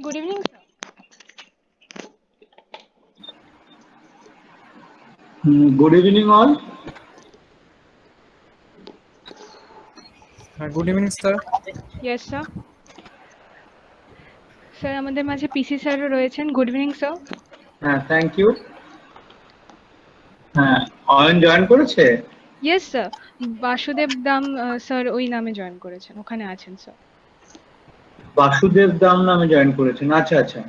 Good evening, sir. Good evening, all. Good evening, sir. Yes, sir. Sir আমাদের মাঝে পিসি স্যারও রয়েছেন। Good evening sir. Thank you. Ayan join করেছে? Yes sir, Basudeb দাম sir ওই নামে জয়েন করেছেন, ওখানে আছেন স্যার। বাসুদেব দাম নামে জয়েন করেছেন, আচ্ছা আচ্ছা।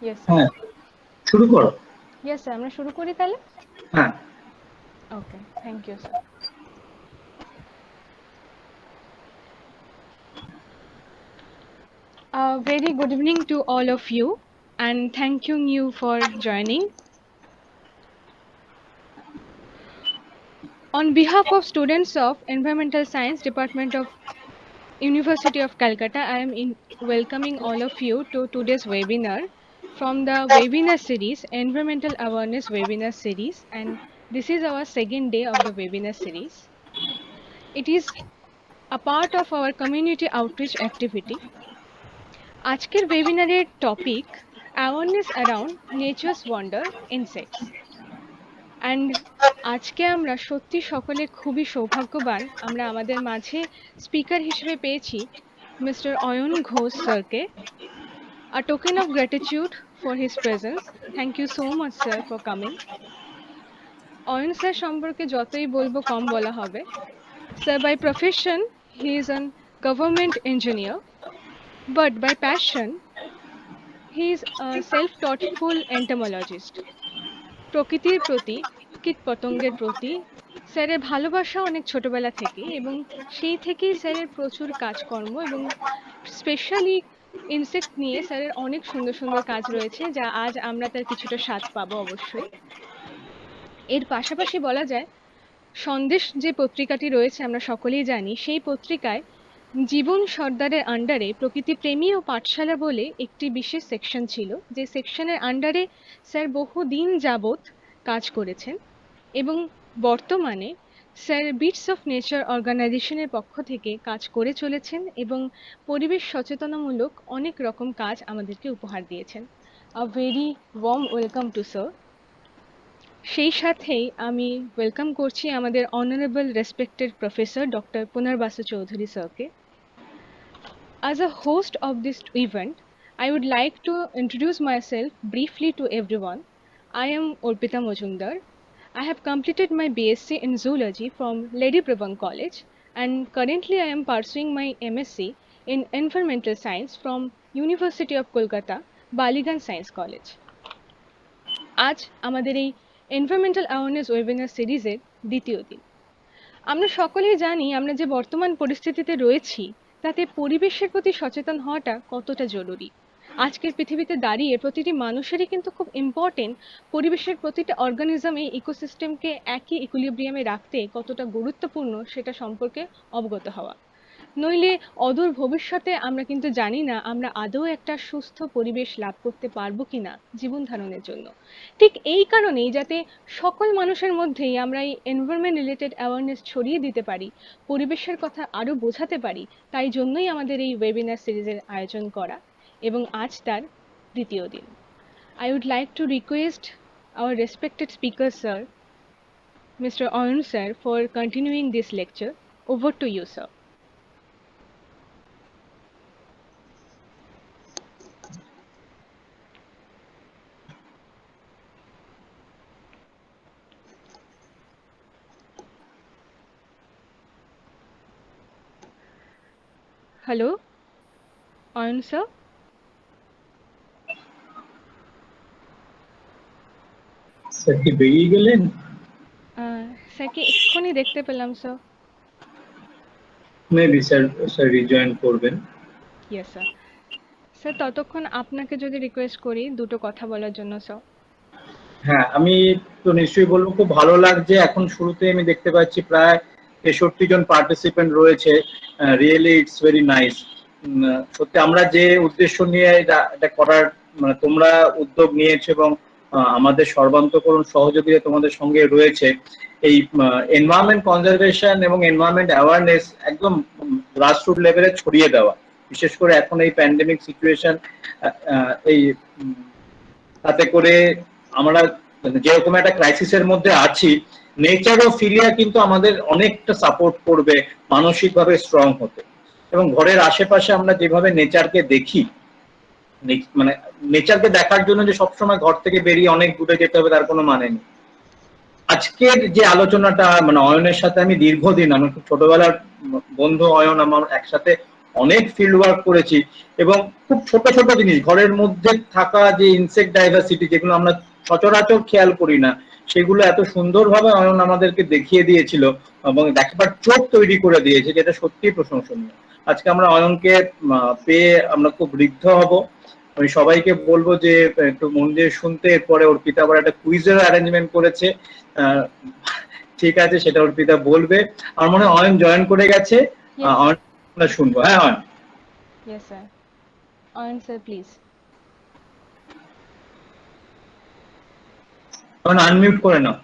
Yes sir. হ্যাঁ, শুরু করো। ইয়েস স্যার, আমরা শুরু করি তাহলে। হ্যাঁ। Okay, thank you sir. Very good evening to all of you and thanking you for joining. On behalf of students of Environmental Science Department of University of Calcutta, I am welcoming all of you to today's webinar from the webinar series, Environmental Awareness Webinar Series, and this is our second day of the webinar series. It is a part of our community outreach activity. আজকের ওয়েবিনারের topic awareness around nature's wonder insects and আজকে আমরা সত্যি সকলে খুবই সৌভাগ্যবান, আমরা আমাদের মাঝে স্পিকার হিসেবে পেয়েছি মিস্টার অয়ন ঘোষ স্যারকে। A token of gratitude for his presence. Thank you so much, sir, for coming. Ayan sir সম্পর্কে যতই বলবো কম বলা হবে। Sir, by profession, he is a government engineer, but by passion, he is a self-thoughtful entomologist. প্রকৃতির প্রতি, কীটপতঙ্গের প্রতি স্যারের ভালোবাসা অনেক ছোটবেলা থেকে, এবং সেই থেকেই স্যারের প্রচুর কাজকর্ম এবং স্পেশালি ইনসেক্ট নিয়ে স্যারের অনেক সুন্দর সুন্দর কাজ রয়েছে, যা আজ আমরা তার কিছুটা স্বাদ পাবো অবশ্যই। এর পাশাপাশি বলা যায় সন্দেশ যে পত্রিকাটি রয়েছে আমরা সকলেই জানি, সেই পত্রিকায় জীবন সর্দারের আন্ডারে প্রকৃতি প্রেমী ও পাঠশালা বলে একটি বিশেষ সেকশন ছিল, যে সেকশনের আন্ডারে স্যার বহুদিন যাবৎ কাজ করেছেন এবং বর্তমানে স্যার বিটস অফ নেচার অর্গানাইজেশনের পক্ষ থেকে কাজ করে চলেছেন এবং পরিবেশ সচেতনামূলক অনেক রকম কাজ আমাদেরকে উপহার দিয়েছেন। A very warm welcome to sir. সেই সাথেই আমি ওয়েলকাম করছি আমাদের honourable respected professor doctor Punarbasu Chowdhury স্যারকে। As a host of this event, I would like to introduce myself briefly to everyone. I am Orpita Majumdar. I have completed my BSc in Zoology from Lady Prabang College, and currently I am pursuing my MSc in Environmental Science from University of Kolkata, Baligan Science College. আজ আমাদের এই environmental awareness webinar সিরিজের দ্বিতীয় দিন। আমরা সকলেই জানি আমরা যে বর্তমান পরিস্থিতিতে রয়েছি তাতে পরিবেশের প্রতি সচেতন হওয়াটা কতটা জরুরি। আজকের পৃথিবীতে দাঁড়িয়ে প্রতিটি মানুষেরই কিন্তু খুব ইম্পর্টেন্ট পরিবেশের প্রতিটা অর্গানিজম এই ইকোসিস্টেমকে একই ইকুইলিব্রিয়ামে রাখতে কতটা গুরুত্বপূর্ণ সেটা সম্পর্কে অবগত হওয়া। নইলে অদূর ভবিষ্যতে আমরা কিন্তু জানি না আমরা আদৌ একটা সুস্থ পরিবেশ লাভ করতে পারবো কিনা জীবন ধারণের জন্য। ঠিক এই কারণেই যাতে সকল মানুষের মধ্যেই আমরা এই এনভায়রনমেন্ট রিলেটেড অ্যাওয়ারনেস ছড়িয়ে দিতে পারি, পরিবেশের কথা আরো বোঝাতে পারি, তাই জন্যই আমাদের এই ওয়েবিনার সিরিজের আয়োজন করা এবং আজ তার দ্বিতীয় দিন। I would like to request our respected speaker sir, Mr. Arun sir, for continuing this lecture. Over to you, sir. Hello Ayan sir. Sir কি বেরিয়ে গেলেন? স্যারকে এক্ষুনি দেখতে পেলাম স্যার। মেবি স্যার রিজয়েন করবেন। Yes sir. স্যার ততক্ষণ আপনাকে যদি রিকোয়েস্ট করি দুটো কথা বলার জন্য স্যার। হ্যাঁ, আমি তো নিশ্চয়ই বলবো, খুব ভালো লাগছে। এখন শুরুতে আমি দেখতে পাচ্ছি প্রায় ৬৩ জন পার্টিসিপেন্ট রয়েছে। Really it's very nice. সত্যি আমরা যে উদ্দেশ্য নিয়ে এটা করার, মানে তোমরা উদ্যোগ নিয়েছো এবং আমাদের সর্বান্তকরণ সহযোগিতা তোমাদের সঙ্গে রয়েছে, এই এনভায়রনমেন্ট কনজারভেশন এবং এনভায়রনমেন্ট অ্যাওয়ারনেস একদম গ্রাসরুট লেভেলে ছড়িয়ে দেওয়া, বিশেষ করে এখন এই প্যান্ডেমিক সিচুয়েশন, এই তাতে করে আমরা যেরকম একটা ক্রাইসিসের মধ্যে আছি, নেচারও ফিরিয়া কিন্তু আমাদের অনেকটা সাপোর্ট করবে মানসিকভাবে স্ট্রং হতে। এবং ঘরের আশেপাশে আমরা যেভাবে নেচারকে দেখি, মানে নেচারকে দেখার জন্য যে সবসময় ঘর থেকে বেরিয়ে অনেক দূরে যেতে হবে তার কোনো মানে নেই। আজকের যে আলোচনাটা, মানে অয়নের সাথে আমি দীর্ঘদিন, আমার খুব ছোটবেলার বন্ধু অয়ন, আমার একসাথে অনেক ফিল্ড ওয়ার্ক করেছি, এবং খুব ছোট ছোট জিনিস ঘরের মধ্যে থাকা যে ইনসেক্ট ডাইভার্সিটি, যেগুলো আমরা সচরাচর খেয়াল করি না, সেগুলো এত সুন্দরভাবে অয়ন আমাদেরকে দেখিয়ে দিয়েছিল এবং দেখবার চোখ তৈরি করে দিয়েছে, যেটা সত্যিই প্রশংসনীয়। আজকে আমরা অয়নকে পেয়ে আমরা খুব ঋদ্ধ হব। আমি সবাইকে বলবো যে একটু মন দিয়ে শুনতে। এরপরে অর্পিতা আবার একটা কুইজের অ্যারেঞ্জমেন্ট করেছে, আহ, ঠিক আছে, সেটা অর্পিতা বলবে। আমার মনে হয় অয়ন জয়েন করে গেছে। Yes, অয়ন আমরা শুনবো। হ্যাঁ Ayan, yes, sir. Answer, please. Ayan unmute করে নাও।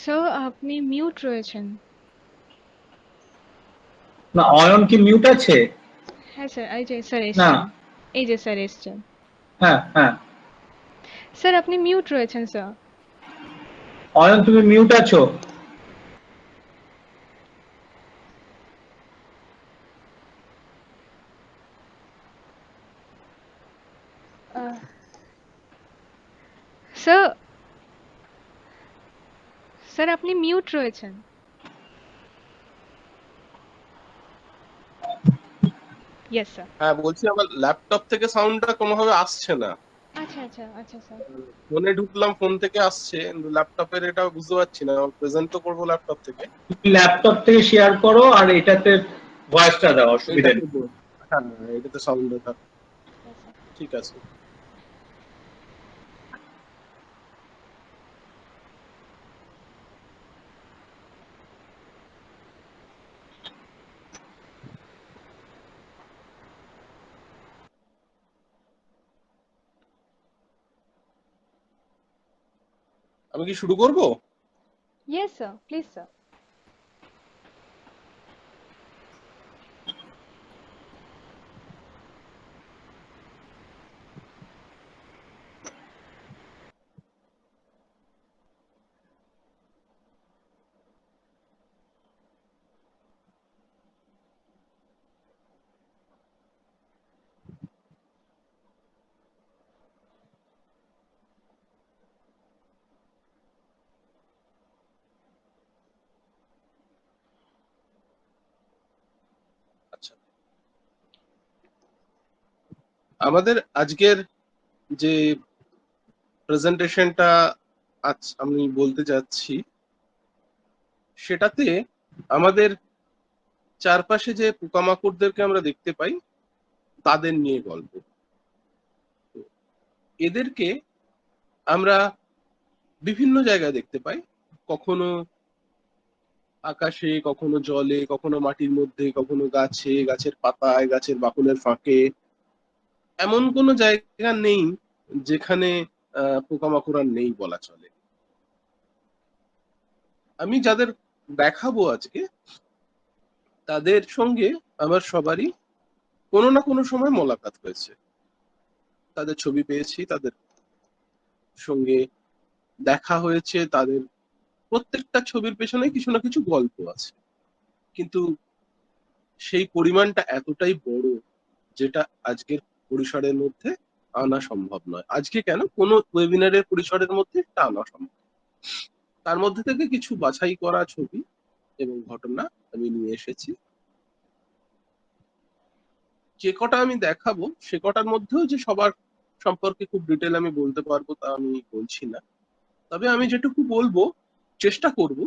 Sir, আপনি মিউট রয়েছেন। না, অয়ন কি মিউট আছে? হ্যাঁ স্যার, এই যে স্যার না। এসছেন। এই যে স্যার এসছেন। হ্যাঁ হ্যাঁ, স্যার আপনি মিউট রয়েছেন স্যার। অয়ন তুমি মিউট আছো? আহ, স্যার, স্যার আপনি মিউট রয়েছেন। Yes sir. হ্যাঁ বলছি, আমার ল্যাপটপ থেকে সাউন্ডটা কোনোভাবে আসছে না। আচ্ছা আচ্ছা আচ্ছা স্যার। ফোনে ঢুকলাম, ফোন থেকে আসছে, কিন্তু ল্যাপটপের এটা বুঝতে পারছি না। প্রেজেন্ট তো করবো ল্যাপটপ থেকে। তুমি ল্যাপটপ থেকে শেয়ার করো আর এটাতে ভয়েসটা দাও, অসুবিধা এটা নেই। করবো। হ্যাঁ, এটাতে সাউন্ড থাক। Yes sir. ঠিক আছে। আমি কি শুরু করব? Yes sir, please sir. আচ্ছা, আমাদের আজকের যে প্রেজেন্টেশনটা আজ আমি বলতে যাচ্ছি, সেটাতে আমাদের চারপাশে যে পোকামাকড়দেরকে আমরা দেখতে পাই তাদের নিয়ে গল্প। এদেরকে আমরা বিভিন্ন জায়গায় দেখতে পাই, কখনো আকাশে, কখনো জলে, কখনো মাটির মধ্যে, কখনো গাছে, গাছের পাতায়, গাছের বাকলের ফাঁকে। এমন কোনো জায়গা নেই যেখানে পোকামাকড় আর নেই বলা চলে। আমি যাদের দেখাবো আজকে, তাদের সঙ্গে আমার সবারই কোনো না কোনো সময় মোলাকাত হয়েছে। তাদের ছবি পেয়েছি, তাদের সঙ্গে দেখা হয়েছে, তাদের প্রত্যেকটা ছবির পেছনে কিছু না কিছু গল্প আছে। কিন্তু সেই পরিমাণটা এতটাই বড় যেটা আজকের পরিসরের মধ্যে আনা সম্ভব নয়। আজকে কেন, কোনো ওয়েবিনারের পরিসরের মধ্যে এটা আনা সম্ভব। তার মধ্যে থেকে কিছু বাছাই করা ছবি এবং ঘটনা আমি নিয়ে এসেছি। যে কটা আমি দেখাবো সে কটার মধ্যেও যে সবার সম্পর্কে খুব ডিটেল আমি বলতে পারবো তা আমি বলছি না। তবে আমি যেটুকু বলবো, চেষ্টা করব,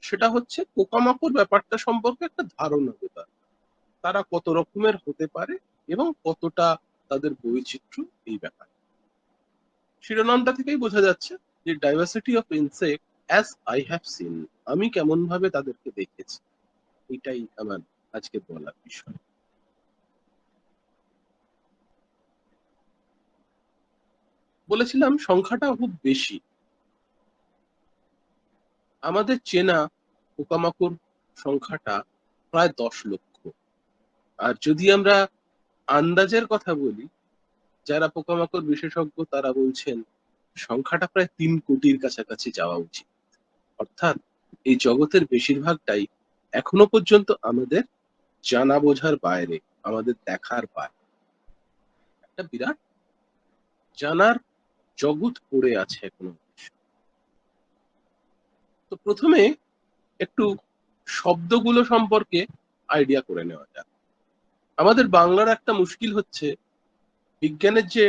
সেটা হচ্ছে পোকামাকড় ব্যাপারটা সম্পর্কে একটা ধারণা দেওয়া, তারা কত রকমের হতে পারে এবং কতটা তাদের বৈচিত্র্য এই ব্যাপার। শিরোনামটা থেকেই বোঝা যাচ্ছে যে diversity of insect as I have seen, আমি কেমন ভাবে তাদেরকে দেখেছি, এটাই আমার আজকে বলার বিষয়। বলেছিলাম সংখ্যাটা খুব বেশি। আমাদের চেনা পোকামাকড় সংখ্যাটা প্রায় 10 লক্ষ। আর যদি আমরা আন্দাজের কথা বলি, যারা পোকামাকড় বিশেষজ্ঞ তারা বলছেন সংখ্যাটা প্রায় 3 কোটির কাছাকাছি যাওয়া উচিত। অর্থাৎ এই জগতের বেশিরভাগটাই এখনো পর্যন্ত আমাদের জানা বোঝার বাইরে, আমাদের দেখার বাইরে। একটা বিরাট জানার জগৎ পড়ে আছে এখনো। তো প্রথমে একটু শব্দগুলো সম্পর্কে আইডিয়া করে নেওয়া যাক। আমাদের বাংলার একটা মুশকিল হচ্ছে, বিজ্ঞানের যে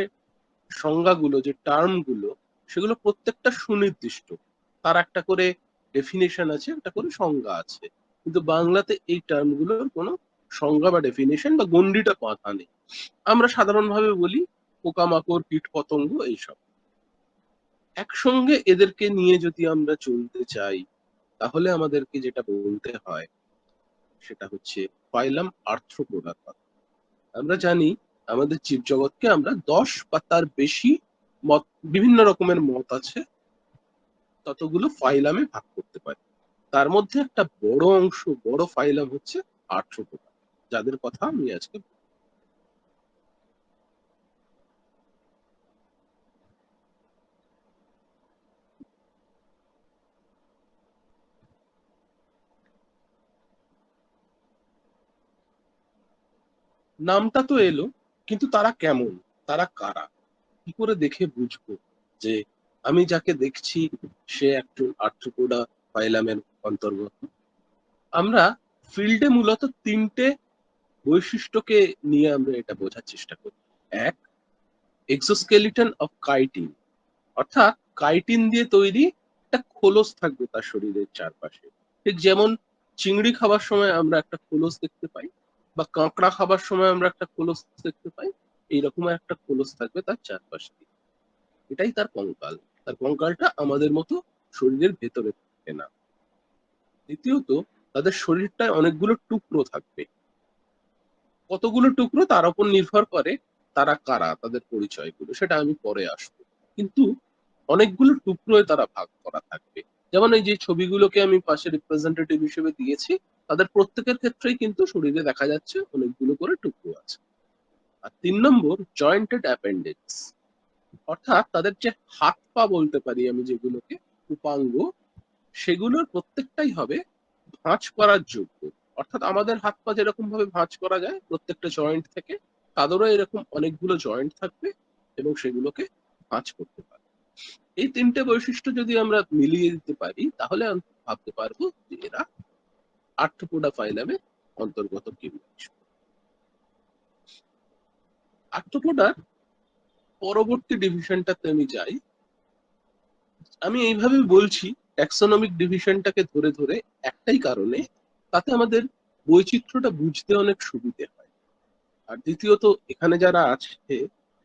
সংজ্ঞাগুলো, যে টার্মগুলো, সেগুলো প্রত্যেকটা সুনির্দিষ্ট, তার একটা করে ডেফিনেশন আছে, একটা করে সংজ্ঞা আছে। কিন্তু বাংলাতে এই টার্মগুলোর কোনো সংজ্ঞা বা ডেফিনেশন বা গণ্ডিটা বাঁধা নেই। আমরা সাধারণভাবে বলি পোকামাকড়, কীট পতঙ্গ, এইসব। একসঙ্গে এদেরকে নিয়ে যদি আমরা চলতে চাই, তাহলে আমাদেরকে যেটা বলতে হয় সেটা হচ্ছে ফাইলাম আর্থ্রোপোডার কথা। আমরা জানি আমাদের জীবজগৎকে আমরা 10 বা তার বেশি মত, বিভিন্ন রকমের মত আছে, ততগুলো ফাইলামে ভাগ করতে পারি। তার মধ্যে একটা বড় অংশ, বড় ফাইলাম হচ্ছে আর্থ্রোপোডা, যাদের কথা আমি আজকে বলবো। নামটা তো এলো, কিন্তু তারা কেমন, তারা কারা, কি করে দেখে বুঝবো যে আমি যাকে দেখছি সে একজন আর্থ্রোপোডা ফাইলামের অন্তর্গত? আমরা ফিল্ডে মূলত 3টে বৈশিষ্ট্যকে নিয়ে আমরা এটা বোঝার চেষ্টা করি। এক, এক্সোস্কেলিটন অফ কাইটিন, অর্থাৎ কাইটিন দিয়ে তৈরি একটা খোলস থাকবে তার শরীরের চারপাশে। ঠিক যেমন চিংড়ি খাবার সময় আমরা একটা খোলস দেখতে পাই, বা কাঁকড়া খাবার সময় আমরা একটা খোলস দেখতে পাই, এইরকম একটা খোলস থাকবে তার চারপাশে। এটাই তার কঙ্কাল। তার কঙ্কালটা আমাদের মতো শরীরের ভেতরে থাকে না। দ্বিতীয়ত, তাদের শরীরটায় অনেকগুলো টুকরো থাকবে। কতগুলো টুকরো তার উপর নির্ভর করে তারা কারা, তাদের পরিচয়গুলো, সেটা আমি পরে আসবো। কিন্তু অনেকগুলো টুকরোয় তারা ভাগ করা থাকবে। যেমন এই যে ছবিগুলোকে আমি পাশে রিপ্রেজেন্টেটিভ হিসেবে দিয়েছি, তাদের প্রত্যেকের ক্ষেত্রেই কিন্তু শরীরে দেখা যাচ্ছে অনেকগুলো করে টুকরো আছে। আর 3 নম্বর, জয়েন্টেড অ্যাপেন্ডেক্স, অর্থাৎ তাদের যে হাত পা বলতে পারি আমি যেগুলোকে, উপাঙ্গ, সেগুলোর প্রত্যেকটাই হবে ভাঁজ করার যোগ্য। অর্থাৎ আমাদের হাত পা যেরকম ভাবে ভাঁজ করা যায় প্রত্যেকটা জয়েন্ট থেকে, তাদেরও এরকম অনেকগুলো জয়েন্ট থাকবে এবং সেগুলোকে ভাঁজ করতে পারবে। এই 3টে বৈশিষ্ট্য যদি আমরা মিলিয়ে দিতে পারি, তাহলে আমরা ভাবতে পারবো যে এরা আর্থ্রোপোডা ফাইলামের অন্তর্গত কেউ। আর্থ্রোপোডার পরবর্তী ডিভিশনটাতে আমি যাই। আমি এইভাবে বলছি ট্যাক্সোনমিক ডিভিশনটাকে ধরে ধরে, একটাই কারণে, তাতে আমাদের বৈচিত্র্যটা বুঝতে অনেক সুবিধে হয়। আর দ্বিতীয়ত, এখানে যারা আছে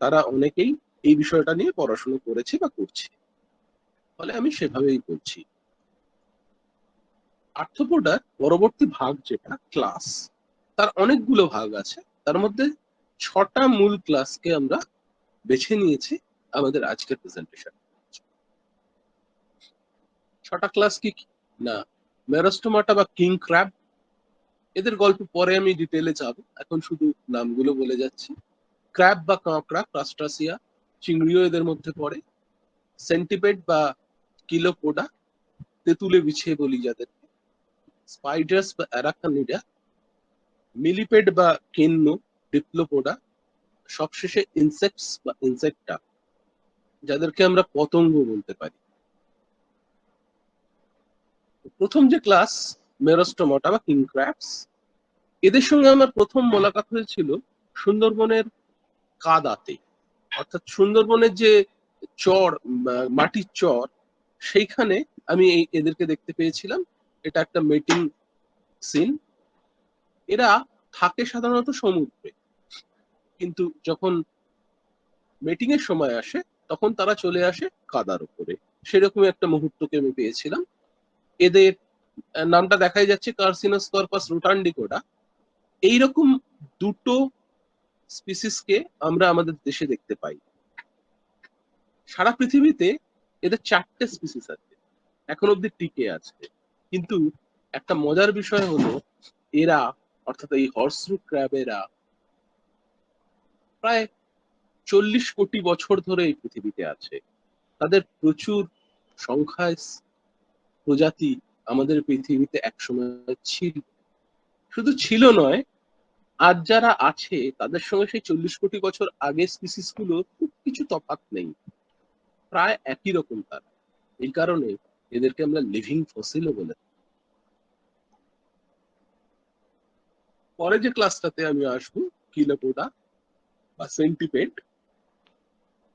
তারা অনেকেই এই বিষয়টা নিয়ে পড়াশোনা করেছে বা করছে, ফলে আমি সেভাবেই বলছি। আর্থ্রোপোডার পরবর্তী ভাগ যেটা ক্লাস, তার অনেকগুলো ভাগ আছে। তার মধ্যে 6টা মূল ক্লাসকে আমরা বেছে নিয়েছি আমাদের আজকের প্রেজেন্টেশন। 6টা ক্লাস কি কি? না, মেরোস্টোমাটা বা কিং ক্র্যাব, এদের গল্প পরে আমি ডিটেলে যাব, এখন শুধু নামগুলো বলে যাচ্ছি। ক্র্যাব বা কাঁকড়া, ক্রাস্টাসিয়া, চিংড়িও এদের মধ্যে পড়ে। সেন্টিপেড বা কিলোপোডা, তেঁতুলে বিছিয়ে বলি যাদের। স্পাইডার্স বা অ্যারাকানিডা, মিলিপেড বা কেন্ন, ডিপ্লোপোডা, সবশেষে ইনসেক্টস বা ইনসেক্টা, যাদেরকে আমরা পতঙ্গ বলতে পারি। প্রথম যে ক্লাস মেরোস্টোমাটা বা কিং ক্র্যাবস, এদের সঙ্গে আমার প্রথম মোলাকাত হয়েছিল সুন্দরবনের কাদাতে। অর্থাৎ সুন্দরবনের যে চর, মাটির চর, সেইখানে আমি এদেরকে দেখতে পেয়েছিলাম। এটা একটা মেটিং সিন। এরা থাকে সাধারণত সমুদ্রে, কিন্তু যখন মেটিং এর সময় আসে তখন তারা চলে আসে কাদার উপরে। সেরকম একটা মুহূর্তকে আমি পেয়েছিলাম। এদের নামটা দেখাই যাচ্ছে, কার্সিনোস্কর্পাস রুটান্ডিকোডা। এইরকম দুটো স্পিসিসকে আমরা আমাদের দেশে দেখতে পাই। সারা পৃথিবীতে এদের 4টে স্পিসিস আছে, এখন অব্দি টিকে আছে। কিন্তু একটা মজার বিষয় হলো, এরা অর্থাৎ এই হর্সরু ক্র্যাবেরা প্রায় 40 কোটি বছর ধরে এই পৃথিবীতে আছে। তাদের প্রচুর সংখ্যায় প্রজাতি আমাদের পৃথিবীতে একসময় ছিল। শুধু ছিল নয়, আজ যারা আছে তাদের সঙ্গে সেই 40 কোটি বছর আগে স্পিসিস গুলো খুব কিছু তফাৎ নেই, প্রায় একই রকম তারা। এই কারণে এদেরকে আমরা লিভিং ফসিলও বলে। পরে যে ক্লাসটাতে আমি আসবো, কিলোপোডা বা সেন্টিপেড,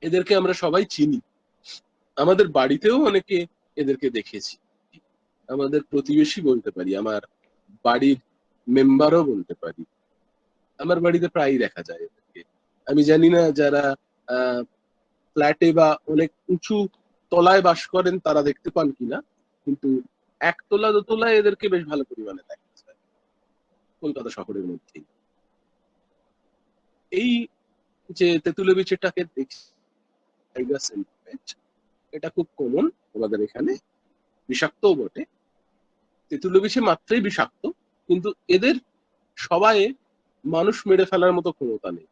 এদেরকে আমরা সবাই চিনি। আমাদের বাড়িতেও অনেকে এদেরকে দেখেছি। আমাদের প্রতিবেশী বলতে পারি, আমার বাড়ির মেম্বারও বলতে পারি। আমার বাড়িতে প্রায়ই দেখা যায় এদেরকে। আমি জানি না যারা ফ্ল্যাটে বা অনেক উঁচু তলায় বাস করেন তারা দেখতে পান কিনা, কিন্তু একতলা দোতলায় এদেরকে বেশ ভালো পরিমাণে দেখা যায় কলকাতা শহরের মধ্যেই। এই যে তেঁতুলে বিচিটাকে দেখছি, টাইগার সেন্টিপেড, এটা খুব কমন আমাদের এখানে, বিষাক্তও বটে। তেঁতুলে বিচি মাত্রই বিষাক্ত, কিন্তু এদের সবাই মানুষ মেরে ফেলার মতো ক্ষমতা নেই।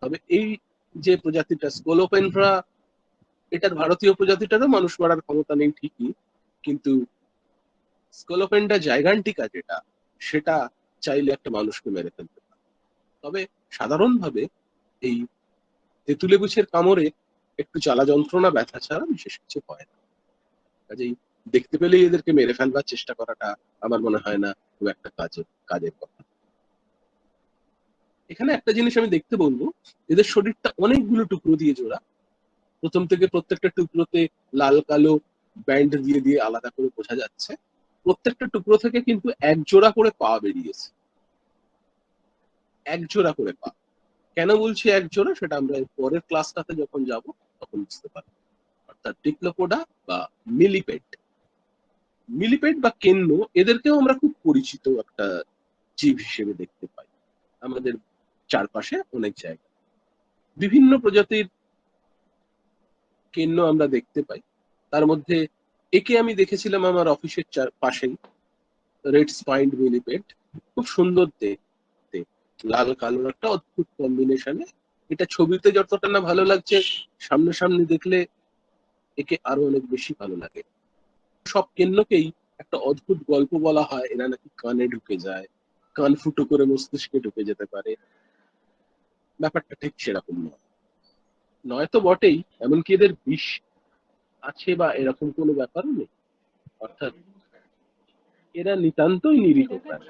তবে এই যে প্রজাতিটা স্কোলোপেনড্রা, এটার ভারতীয় প্রজাতিটারও মানুষ মারার ক্ষমতা নেই ঠিকই, কিন্তু স্কোলোপেন্ডা জাইগান্টিকা যেটা, সেটা চাইলে একটা মানুষকে মেরে ফেলতে পারে। তবে সাধারণভাবে এই তেঁতুলে বিছের কামড়ে একটু জ্বালা যন্ত্রণা, ব্যথা ছাড়া বিশেষ কিছু হয় না। কাজেই দেখতে পেলেই এদেরকে মেরে ফেলবার চেষ্টা করাটা আমার মনে হয় না খুব একটা কাজের কথা। এখানে একটা জিনিস আমি দেখতে বলবো, এদের শরীরটা অনেকগুলো টুকরো দিয়ে জোড়া। প্রথম থেকে প্রত্যেকটা টুকরোতে লাল কালো ব্যান্ড দিয়ে দিয়ে আলাদা করে বোঝা যাচ্ছে। প্রত্যেকটা টুকরো থেকে কিন্তু এক জোড়া করে পা বেরিয়েছে, এক জোড়া করে পা। কেন বলছি এক জোড়া, সেটা আমরা পরের ক্লাসটাতে যখন যাব তখন বুঝতে পারবো। অর্থাৎ ডিপ্লোপোডা বা মিলিপেড, মিলিপেড বা কেন্ন, এদেরকেও আমরা খুব পরিচিত একটা জীব হিসেবে দেখতে পাই আমাদের চারপাশে অনেক জায়গায়। বিভিন্ন প্রজাতির কেন্ন আমরা দেখতে পাই। তার মধ্যে একে আমি দেখেছিলাম আমার অফিসের পাশেই, রেড স্পাইন্ড মিলিপেড। খুব সুন্দর দেখতে, লাল কালো একটা অদ্ভুত কম্বিনেশনে। এটা ছবিতে যতটা না ভালো লাগছে, সামনাসামনি দেখলে একে আরো অনেক বেশি ভালো লাগে। সব কেন্নকেই একটা অদ্ভুত গল্প বলা হয়, এরা নাকি কানে ঢুকে যায়, কান ফুটো করে মস্তিষ্কে ঢুকে যেতে পারে। ব্যাপারটা ঠিক সেরকম নয়, নয়তো বটেই, এমনকি এদের বিষ আছে বা এরকম কোনো ব্যাপারও নেই। অর্থাৎ এরা নিতান্তই নিরীহ প্রাণী।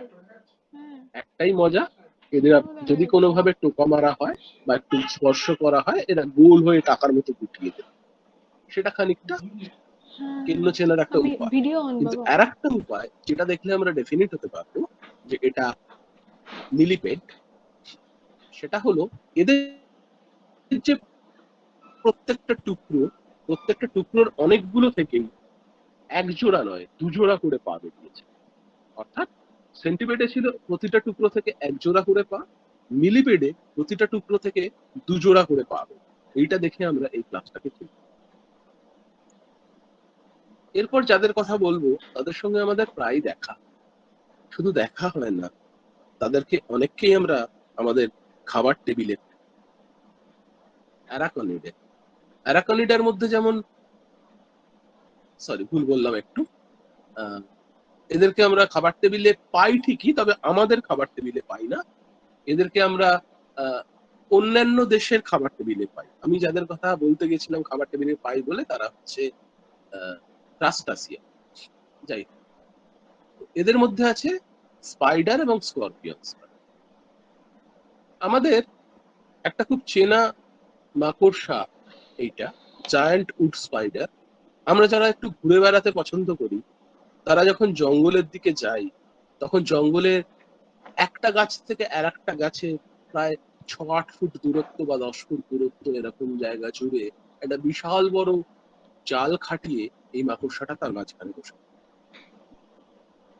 একটাই মজা, এদের যদি কোনোভাবে টোকা মারা হয় বা একটু স্পর্শ করা হয়, এরা গোল হয়ে টাকার মতো গুটিয়ে দেয়। সেটা খানিকটা কেন্ন চেনার একটা উপায়। ভিডিও অন কিন্তু বাবা। আর একটা উপায় যেটা দেখলে আমরা ডেফিনেট হতে পারবো যে এটা মিলিপেড, সেটা হলো এদের যে প্রত্যেকটা টুকরোর অনেকগুলো থেকেই এক জোড়া নয়, দুজোড়া করে পা বেরিয়েছে। অর্থাৎ সেন্টিপেডে ছিল প্রতিটা টুকরো থেকে এক জোড়া করে পা, মিলিপেডে প্রতিটা টুকরো থেকে দুজোড়া করে পা। এইটা দেখে আমরা এই ক্লাসটাকে চিনি। এরপর যাদের কথা বলবো তাদের সঙ্গে আমাদের প্রায় দেখা, শুধু দেখা হয় না, তাদেরকে অনেককেই আমরা আমাদের খাবার টেবিলে, অ্যারাকনিডে, অ্যারাকনিডের মধ্যে যেমন, সরি ভুল বললাম একটু, এদেরকে আমরা খাবার টেবিলে পাই ঠিকই, তবে আমাদের খাবার টেবিলে পাই না। এদেরকে আমরা আহ, অন্যান্য দেশের খাবার টেবিলে পাই। আমি যাদের কথা বলতে গেছিলাম খাবার টেবিলে পাই বলে, তারা হচ্ছে ক্রাস্টাসিয়া। যাই হোক, এদের মধ্যে আছে স্পাইডার এবং স্করপিয়ন। আমাদের একটা খুব চেনা মাকড়সা এইটা, জায়ান্ট উড স্পাইডার। আমরা যারা একটু ঘুরে বেড়াতে পছন্দ করি, তারা যখন জঙ্গলের দিকে যাই, তখন জঙ্গলের একটা গাছ থেকে আর একটা গাছে প্রায় 6-8 ফুট দূরত্ব বা 10 ফুট দূরত্ব এরকম জায়গা জুড়ে একটা বিশাল বড় জাল খাটিয়ে এই মাকড়সাটা তার মাঝখানে বসে।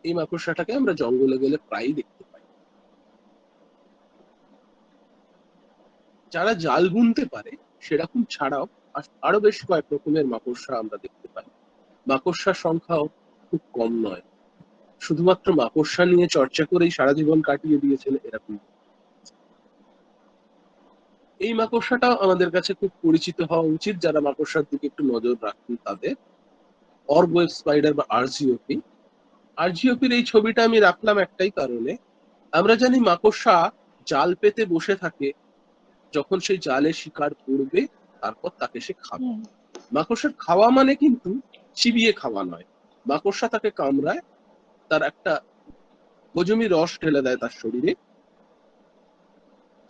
এই মাকড়সাটাকে আমরা জঙ্গলে গেলে প্রায়ই দেখতে পাই। যারা জাল বুনতে পারে সেরকম ছাড়াও আরো বেশ কয়েক রকমের মাকড়সা আমরা দেখতে পাই। মাকড়সার সংখ্যাও খুব কম নয়। শুধুমাত্র মাকড়সা নিয়ে চর্চা করেই সারা জীবন কাটিয়ে দিয়েছেন এরকম। এই মাকড়সাটাও আমাদের কাছে খুব পরিচিত হওয়া উচিত, যারা মাকড়সার দিকে একটু নজর রাখেন তাদের। অর্ব ওয়েব স্পাইডার বা আরজিওপি। আরজিওপির এই ছবিটা আমি রাখলাম একটাই কারণে, আমরা জানি মাকড়সা জাল পেতে বসে থাকে, যখন সেই জালে শিকার পড়বে তারপর তাকে সে খাবে। মাকড়সার খাওয়া মানে কিন্তু চিবিয়ে খাওয়া নয়। মাকড়সা তাকে কামড়ায়, তার একটা হজমি রস ঢেলে দেয় তার শরীরে,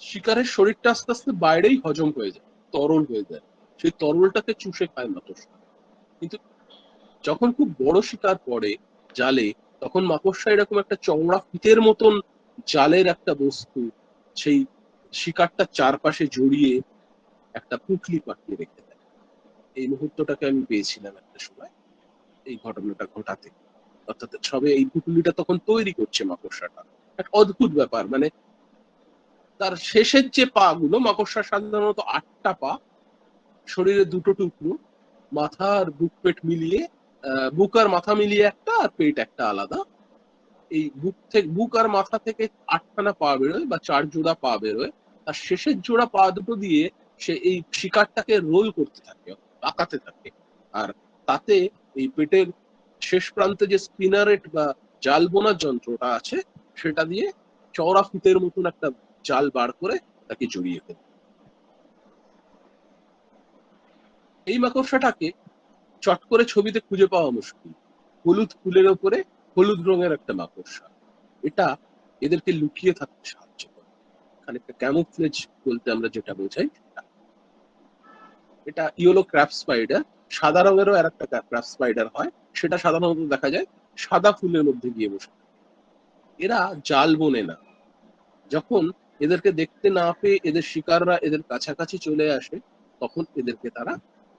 শিকারের শরীরটা আস্তে আস্তে বাইরেই হজম হয়ে যায়, তরল হয়ে যায়, সেই তরলটাকে চুষে খায় মাকড়সা। কিন্তু যখন খুব বড় শিকার পড়ে জালে, তখন মাকড়সা এরকম একটা চওড়া ফিতের মতন জালের একটা বস্তু সেই শিকারটার চারপাশে জড়িয়ে একটা পুঁটলি পাকিয়ে রেখে দেয়। এই মুহূর্তটাকে আমি পেয়েছিলাম একটা সময় এই ঘটনাটা ঘটাতে। অর্থাৎ সবে এই পুঁটলিটা তখন তৈরি করছে মাকড়সাটা। একটা অদ্ভুত ব্যাপার, মানে তার শেষের যে পা গুলো, মাকড়সার সাধারণত 8টা পা, শরীরে 2টো টুকরো, মাথা আর বুক পেট মিলিয়ে, বুক আর মাথা মিলিয়ে একটা, আর পেট একটা আলাদা। এই বুক আর মাথা থেকে 8খানা পা বেরোয় বা 4 জোড়া পা বেরোয়। আর শেষের জোড়া পা দুটো দিয়ে সে এই শিকারটাকে রোল করতে থাকে, পাকাতে থাকে। আর তাতে এই পেটের শেষ প্রান্তে যে স্পিনারেট বা জাল বোনার যন্ত্রটা আছে, সেটা দিয়ে চওড়া ফিতের মতন একটা জাল বার করে তাকে জড়িয়ে ফেলে। এই মাকড়সাটাকে চট করে ছবিতে খুঁজে পাওয়া মুশকিল। হলুদ ফুলের ওপরে হলুদ রঙের একটা মাকড়সা। এটা এদেরকে লুকিয়ে থাকতে সাহায্য করে, খানিকটা ক্যামোফ্লেজ বলতে আমরা যেটা বোঝাই সেটা। এটা ইয়েলো ক্র্যাপ স্পাইডার। সাদা রঙেরও আর একটা ক্র্যাপ স্পাইডার হয়, সেটা সাধারণত দেখা যায় সাদা ফুলের মধ্যে গিয়ে বসে। এরা জাল বোনে না। যখন এদেরকে দেখতে না পেয়ে এদের শিকাররা এদের কাছাকাছি চলে আসে, তখন এদেরকে তারা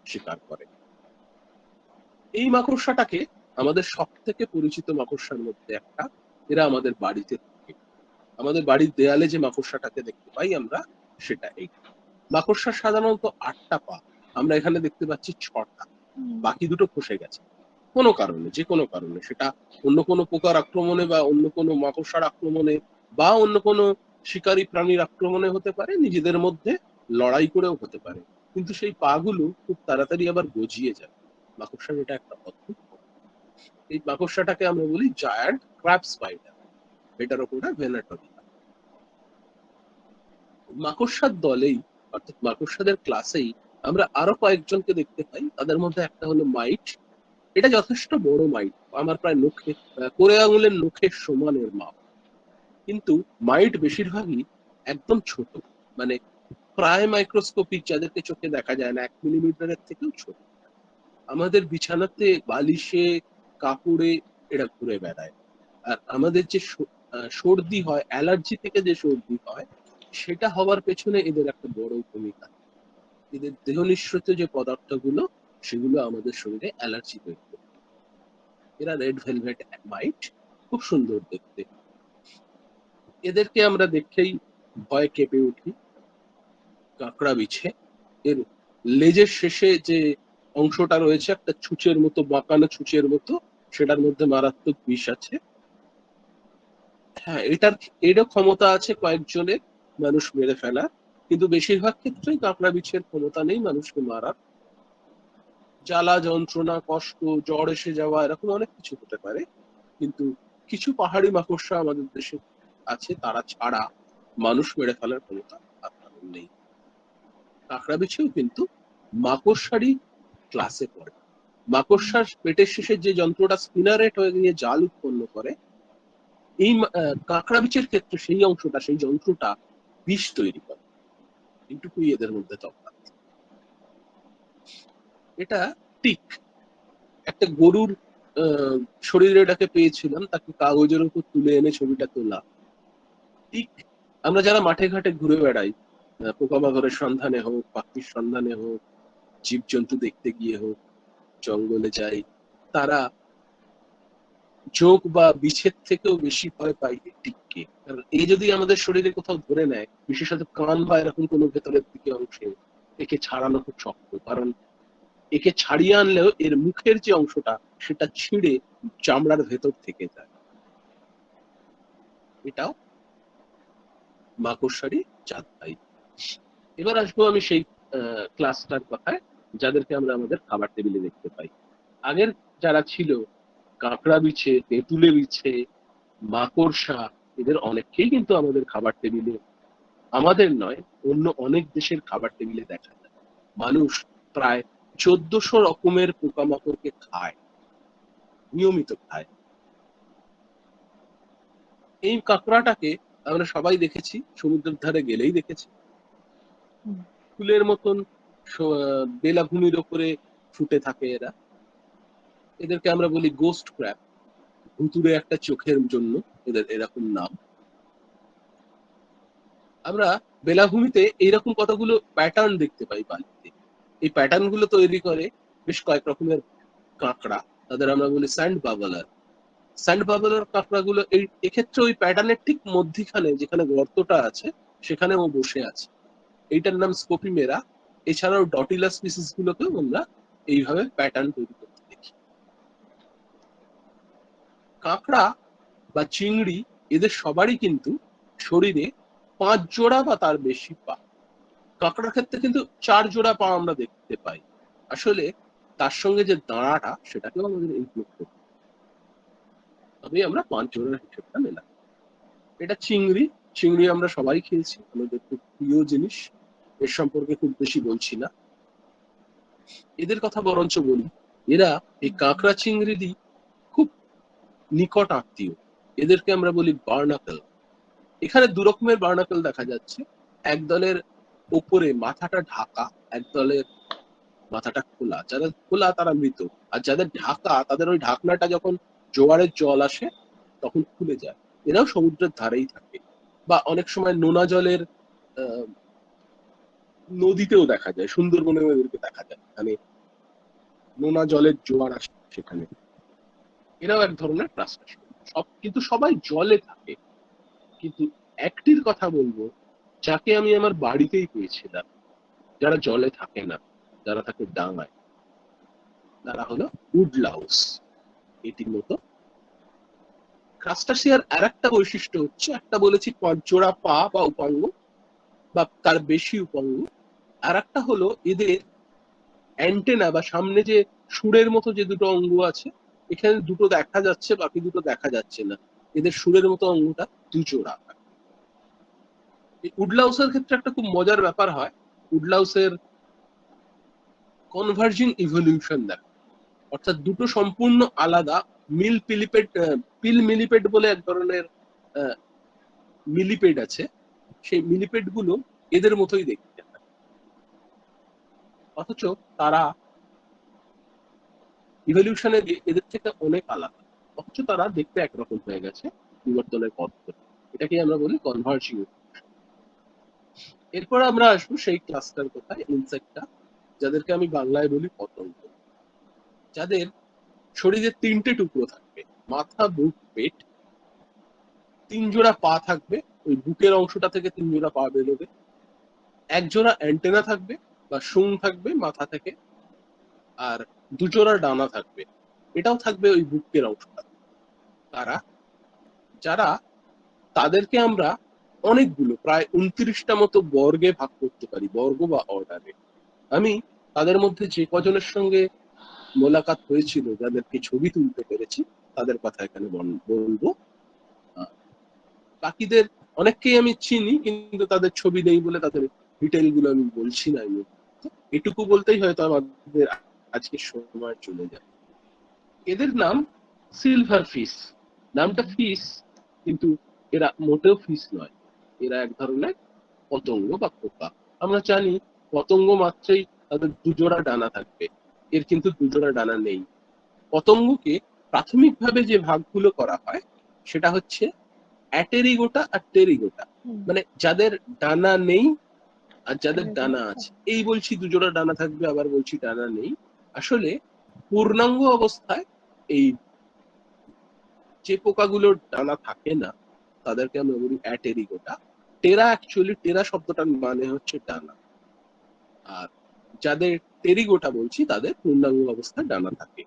শিকার করে। এই মাকড়সাটাকে আমাদের সব থেকে পরিচিত মাকড়সার মধ্যে একটা। এরা আমাদের বাড়িতে থাকে। আমাদের বাড়ির দেয়ালে যে মাকড়সাটাকে দেখতে পাই আমরা, সেটা এই। মাকড়সার সাধারণত 8টা পা, আমরা এখানে দেখতে পাচ্ছি 6টা। বাকি দুটো খসে গেছে কোনো কারণে, যে কোনো কারণে, সেটা অন্য কোনো পোকার আক্রমণে বা অন্য কোনো মাকড়সার আক্রমণে বা অন্য কোনো শিকারী প্রাণীর আক্রমণে হতে পারে, নিজেদের মধ্যে লড়াই করেও হতে পারে। কিন্তু সেই পাগুলো খুব তাড়াতাড়ি আবার গজিয়ে যায়। মাকড়সার এটা একটা অদ্ভুত গুণ। এই মাকড়সাটাকে আমরা বলি জায়ান্ট ক্র্যাব স্পাইডার, এটার ওপরে ভেনাটোরিয়া। মাকড়সার দলেই, অর্থাৎ মাকড়সাদের ক্লাসেই আমরা আরো কয়েকজনকে দেখতে পাই। তাদের মধ্যে একটা হলো মাইট। এটা যথেষ্ট বড় মাইট, আমার প্রায় নখে, কোড়ে আঙুলের নখের সমানের মাপ। কিন্তু মাইট বেশিরভাগই একদম ছোট, মানে প্রায় মাইক্রোস্কোপিক, যাদেরকে চোখে দেখা যায় না, 1 মিলিমিটারের থেকেও ছোট। আমাদের বিছানাতে, বালিশে, কাপড়ে এরা ঘুরে বেড়ায়। আর আমাদের যে সর্দি হয়, অ্যালার্জি থেকে যে সর্দি হয়, সেটা হওয়ার পেছনে এদের একটা বড় ভূমিকা। এদের দেহ নিঃসৃত যে পদার্থগুলো, সেগুলো আমাদের শরীরে অ্যালার্জি তৈরি করে। এরা রেড ভেলভেট মাইট, খুব সুন্দর দেখতে। এদেরকে আমরা দেখেই ভয় কেঁপে উঠি। কাঁকড়া বিছে, এর লেজের শেষে যে অংশটা রয়েছে একটা ছুঁচের মতো, বাঁকানো ছুঁচের মতো, সেটার মধ্যে মারাত্মক বিষ আছে। হ্যাঁ, এরও ক্ষমতা আছে কয়েকজনের মানুষ মেরে ফেলার, কিন্তু বেশিরভাগ ক্ষেত্রেই কাঁকড়া বিছের ক্ষমতা নেই মানুষকে মারার। জ্বালা যন্ত্রণা, কষ্ট, জ্বর এসে যাওয়া, এরকম অনেক কিছু হতে পারে। কিন্তু কিছু পাহাড়ি মাকড়সা আমাদের দেশে আছে, তারা ছাড়া মানুষ মেরে ফেলার ক্ষমতা আর কারণ নেই। কাঁকড়া বিছেও কিন্তু মাকড়সারই ক্লাসে পড়ে। মাকড়সার পেটের শেষের যে যন্ত্রটা স্পিনারেট হয়ে গিয়ে জাল উৎপন্ন করে, এই কাঁকড়া বিছের ক্ষেত্রে সেই অংশটা, সেই যন্ত্রটা বিষ তৈরি করে। এইটুকুই এদের মধ্যে তফাৎ। এটা টিক। একটা গরুর শরীরে এটাকে পেয়েছিলাম, তাকে কাগজের উপর তুলে এনে ছবিটা তোলা। ঠিক আমরা যারা মাঠে ঘাটে ঘুরে বেড়াই, পোকামাকড়ের সন্ধানে হোক, পাখির সন্ধানে হোক, জীবজন্তু দেখতে গিয়ে হোক, জঙ্গলে যাই, তারা যোগ বা বিছের থেকেও বেশি ভয় পাই এই টিককে। কারণ এই যদি আমাদের শরীরে কোথাও ধরে নেয়, বিশেষত কান বা এরকম কোনো ভেতরের দিকে অংশে, একে ছাড়ানো খুব শক্ত। কারণ একে ছাড়িয়ে আনলেও এর মুখের যে অংশটা, সেটা ছিঁড়ে চামড়ার ভেতর থেকে যায়। এটাও মাকড়সারই জাত ভাই। এবার আসবো আমি সেই ক্লাসটার কথায়, যাদেরকে আমরা আমাদের খাবার টেবিলে দেখতে পাই। আগের যারা ছিল, কাঁকড়া বিছে, তেঁতুলে বিছে, মাকড়সা, এদের অনেককেই কিন্তু আমাদের খাবার টেবিলে, আমাদের নয় অন্য অনেক দেশের খাবার টেবিলে দেখা যায়। মানুষ প্রায় 1400 রকমের পোকামাকড়কে খায়, নিয়মিত খায়। এই কাঁকড়াটাকে আমরা সবাই দেখেছি, সমুদ্রের ধারে গেলেই দেখেছি। ফুলের মতন বেলাভূমির ওপরে ফুটে থাকে এরা। এদেরকে আমরা বলি গোস্ট ক্র্যাব। ভুতুড়ে একটা চোখের জন্য এদের এরকম নাম। আমরা বেলাভূমিতে এইরকম কতগুলো প্যাটার্ন দেখতে পাই বালিতে। এই প্যাটার্ন গুলো তৈরি করে বেশ কয়েক রকমের কাঁকড়া, তাদের আমরা বলি স্যান্ড বাবলার। স্যান্ড বাবলার কাঁকড়াগুলো এক্ষেত্রে ওই প্যাটার্নের ঠিক মধ্যিখানে, যেখানে গর্তটা আছে, সেখানে ও বসে আছে। এইটার নাম স্কোপিমেরা। এছাড়াও ডটিলা স্পিসিস গুলোকেও আমরা এইভাবে প্যাটার্ন তৈরি করতে দেখি। কাঁকড়া বা চিংড়ি, এদের সবারই কিন্তু শরীরে 5 জোড়া বা তার বেশি পা। কাঁকড়ার ক্ষেত্রে কিন্তু 4 জোড়া পা আমরা দেখতে পাই। আসলে তার সঙ্গে যে দাঁড়াটা, সেটাকেও আমাদের ইনক্লুড করতে, তবেই আমরা 5 জোড়ার হিসেবটা মেলাম। এটা চিংড়ি। চিংড়ি আমরা সবাই খেয়েছি, আমাদের খুব প্রিয় জিনিস। এর সম্পর্কে খুব বেশি বলছি না, এদের কথা বরঞ্চ বলি। এরা এই কাঁকড়া চিংড়িরই খুব নিকট আত্মীয়। এদেরকে আমরা বলি বার্নাকল। এখানে 2 রকমের বার্নাকল দেখা যাচ্ছে। এক দলের ওপরে মাথাটা ঢাকা, এক দলের মাথাটা খোলা। যাদের খোলা তারা মৃত, আর যাদের ঢাকা, তাদের ওই ঢাকনাটা যখন জোয়ারের জল আসে তখন খুলে যায়। এরাও সমুদ্রের ধারেই থাকে, বা অনেক সময় নোনা জলের নদীতেও দেখা যায়। সুন্দরবনেও এদেরকে দেখা যায়, মানে নোনা জলের জোয়ার আসে সেখানে। এরাও এক ধরনের ক্রাস্টাসিয়ান। সব কিন্তু সবাই জলে থাকে। কিন্তু একটির কথা বলবো, যাকে আমি আমার বাড়িতেই পেয়েছিলাম, যারা জলে থাকে না, যারা থাকে ডাঙায়, তারা হলো উডলাউস। এটির মতো ক্রাস্টাসিয়ার আর একটা বৈশিষ্ট্য হচ্ছে, একটা বলেছি 5 জোড়া পা বা উপাঙ্গ বা তার বেশি উপাঙ্গ। আর একটা হলো এদের অ্যান্টেনা বা সামনে যে সুরের মতো যে দুটো অঙ্গ আছে, এখানে দুটো দেখা যাচ্ছে, বাকি দুটো দেখা যাচ্ছে না। এদের সুরের মতো অঙ্গটা 2 জোড়া। উডলাউসের ক্ষেত্রে একটা খুব মজার ব্যাপার হয়। উডলাউসের কনভার্জিং ইভলিউশন দেখা, অর্থাৎ দুটো সম্পূর্ণ আলাদা মিল পিলিপেড, পিল মিলিপেড বলে এক ধরনের মিলিপেড আছে। সেই মিলিপেড গুলো এদের মতোই দেখতে হয়, অথচ তারা ইভলিউশনে এদের থেকে অনেক আলাদা, অথচ তারা দেখতে একরকম হয়ে গেছে বিবর্তনের পথ ধরে। এটাকে আমরা বলি কনভার্জিং। এরপর আমরা আসবো সেই ক্লাসটার কোথায়, ইনসেক্টটা, যাদেরকে আমি বাংলায় বলি পতঙ্গ। যাদের শরীরে 3টে টুকরো থাকবে, মাথা, বুক, পেট। 3 জোড়া পা থাকবে, ওই বুকের অংশটা থেকে 3 জোড়া পা বেরোবে। 1 জোড়া অ্যান্টেনা থাকবে বা শুং থাকবে মাথা থেকে, আর 2 জোড়া ডানা থাকবে, এটাও থাকবে ওই বুকের অংশটা। তারা যারা, তাদেরকে আমরা অনেকগুলো, প্রায় 29টা মতো বর্গে ভাগ করতে পারি, বর্গ বা অর্ডারে। আমি তাদের মধ্যে যে কজনের সঙ্গে মোলাকাত হয়েছিল, যাদেরকে ছবি তুলতে পেরেছি, তাদের কথা এখানে বলবো। বাকিদের অনেককেই আমি চিনি, কিন্তু তাদের ছবি নেই বলে তাদের ডিটেইল গুলো আমি বলছি না। আমি এটুকু বলতেই হয়তো আমাদের আজকে সময় চলে যাবে। এদের নাম সিলভার ফিশ। নামটা ফিশ, কিন্তু এরা মোটেও ফিশ নয়, এরা এক ধরনের পতঙ্গ বা পোকা। আমরা জানি পতঙ্গ মাত্রই তাদের দুজোড়া ডানা থাকবে, এর কিন্তু দুজোড়া ডানা নেই। পতঙ্গকে প্রাথমিকভাবে যে ভাগগুলো করা হয় সেটা হচ্ছে অ্যাটেরিগোটা আর টেরিগোটা, মানে যাদের ডানা নেই আর যাদের ডানা আছে। এই বলছি দুজোড়া ডানা থাকবে, আবার বলছি ডানা নেই। আসলে পূর্ণাঙ্গ অবস্থায় এই যে পোকাগুলোর ডানা থাকে না তাদেরকে আমরা বলি অ্যাটেরিগোটা। টেরা, অ্যাকচুয়ালি টেরা শব্দটার মানে হচ্ছে ডানা। আর যাদের টেরিগোটা বলছি তাদের পূর্ণাঙ্গ অবস্থায় ডানা থাকে।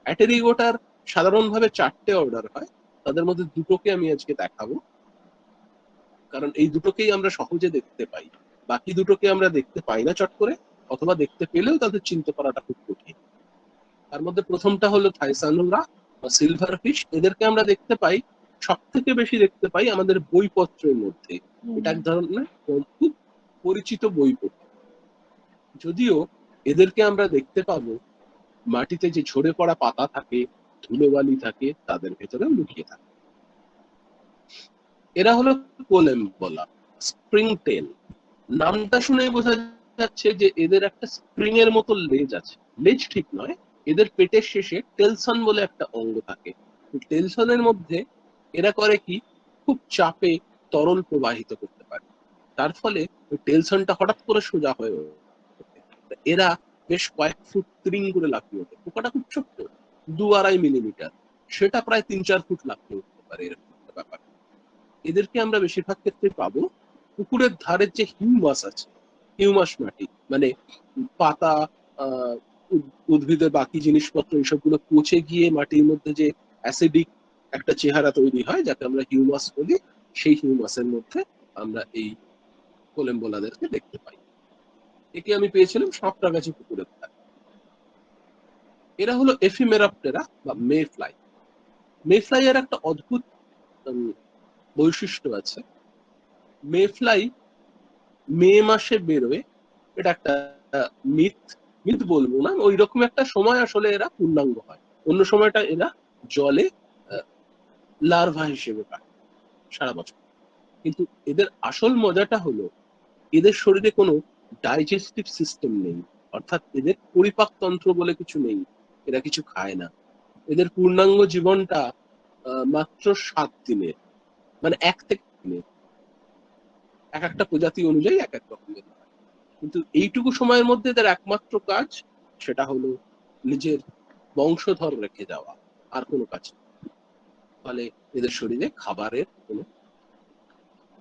অ্যাটেরিগোটার সাধারণভাবে 4টে অর্ডার হয়, তাদের মধ্যে দুটোকে আমি আজকে দেখাবো, কারণ এই দুটোকেই আমরা সহজে দেখতে পাই। বাকি দুটোকে আমরা দেখতে পাই না চট করে, অথবা দেখতে পেলেও তাদের চিনতে পারাটা খুব কঠিন। তার মধ্যে প্রথমটা হলো থাইসানুরা বা সিলভার ফিশ। এদেরকে আমরা দেখতে পাই, সব থেকে বেশি দেখতে পাই আমাদের বইপত্রের মধ্যে। এটা এক ধরনের খুব পরিচিত বইপত্র। যদিও এদেরকে আমরা দেখতে পাবো মাটিতে যে ঝরে পড়া পাতা থাকে, ধুলোবালি থাকে, তাদের ভেতরে লুকিয়ে থাকে। এরা হলো কোলেম্বলা, স্প্রিং টেল। নামটা শুনেই বোঝা যাচ্ছে যে এদের একটা স্প্রিং এর মতো লেজ আছে। লেজ ঠিক নয়, এদের পেটের শেষে টেলসন বলে একটা অঙ্গ থাকে। টেলসনের মধ্যে এরা করে কি, খুব চাপে তরল প্রবাহিত করতে পারে, তার ফলে ওই টেলসনটা হঠাৎ করে সোজা হয়ে ওঠে। এরা বেশ কয়েক ফুট ত্রিং করে লাফিয়ে ওঠে। পোকাটা খুব ছোট্ট, 2-2.5 মিলিমিটার, সেটা প্রায় 3-4 ফুট লাফিয়ে উঠতে পারে, এরকম একটা ব্যাপার। এদেরকে আমরা বেশিরভাগ ক্ষেত্রে পাবো পুকুরের ধারের যে হিউমাস আছে, হিউমাস মাটি, মানে পাতা, উদ্ভিদের বাকি জিনিসপত্র, এইসবগুলো পচে গিয়ে মাটির মধ্যে যে অ্যাসিডিক একটা চেহারা তৈরি হয়, যাকে আমরা হিউমাস বলি, সেই হিউমাসের মধ্যে আমরা এই কোলেম্বলাদেরকে দেখতে পাই। একে আমি পেয়েছিলাম সাঁতরাগাছি পুকুরের ধারে। এরা হলো এফিমেরাপটেরা বা মে ফ্লাই। মে ফ্লাই এর একটা অদ্ভুত বৈশিষ্ট্য আছে। মে ফ্লাই মে মাসে বেরোয়, এটা একটা মিথ, মিথ বলবো না, ওই রকম একটা সময় আসলে এরা পূর্ণাঙ্গ হয়। অন্য সময়টা এরা জলে লার্ভা হিসেবে কাটে সারা বছর। কিন্তু এদের আসল মজাটা হলো এদের শরীরে কোনো ডাইজেস্টিভ সিস্টেম নেই, অর্থাৎ এদের পরিপাকতন্ত্র বলে কিছু নেই, এরা কিছু খায় না। এদের পূর্ণাঙ্গ জীবনটা মাত্র 7 দিনের, মানে 1 থেকে 3 দিনের। এক একটা প্রজাতি অনুযায়ী এক এক রকমের। কিন্তু এইটুকু সময়ের মধ্যে এদের একমাত্র কাজ সেটা হলো নিজের বংশধর রেখে যাওয়া, আর কোনো কাজ নেই। ফলে এদের শরীরে খাবারের কোনো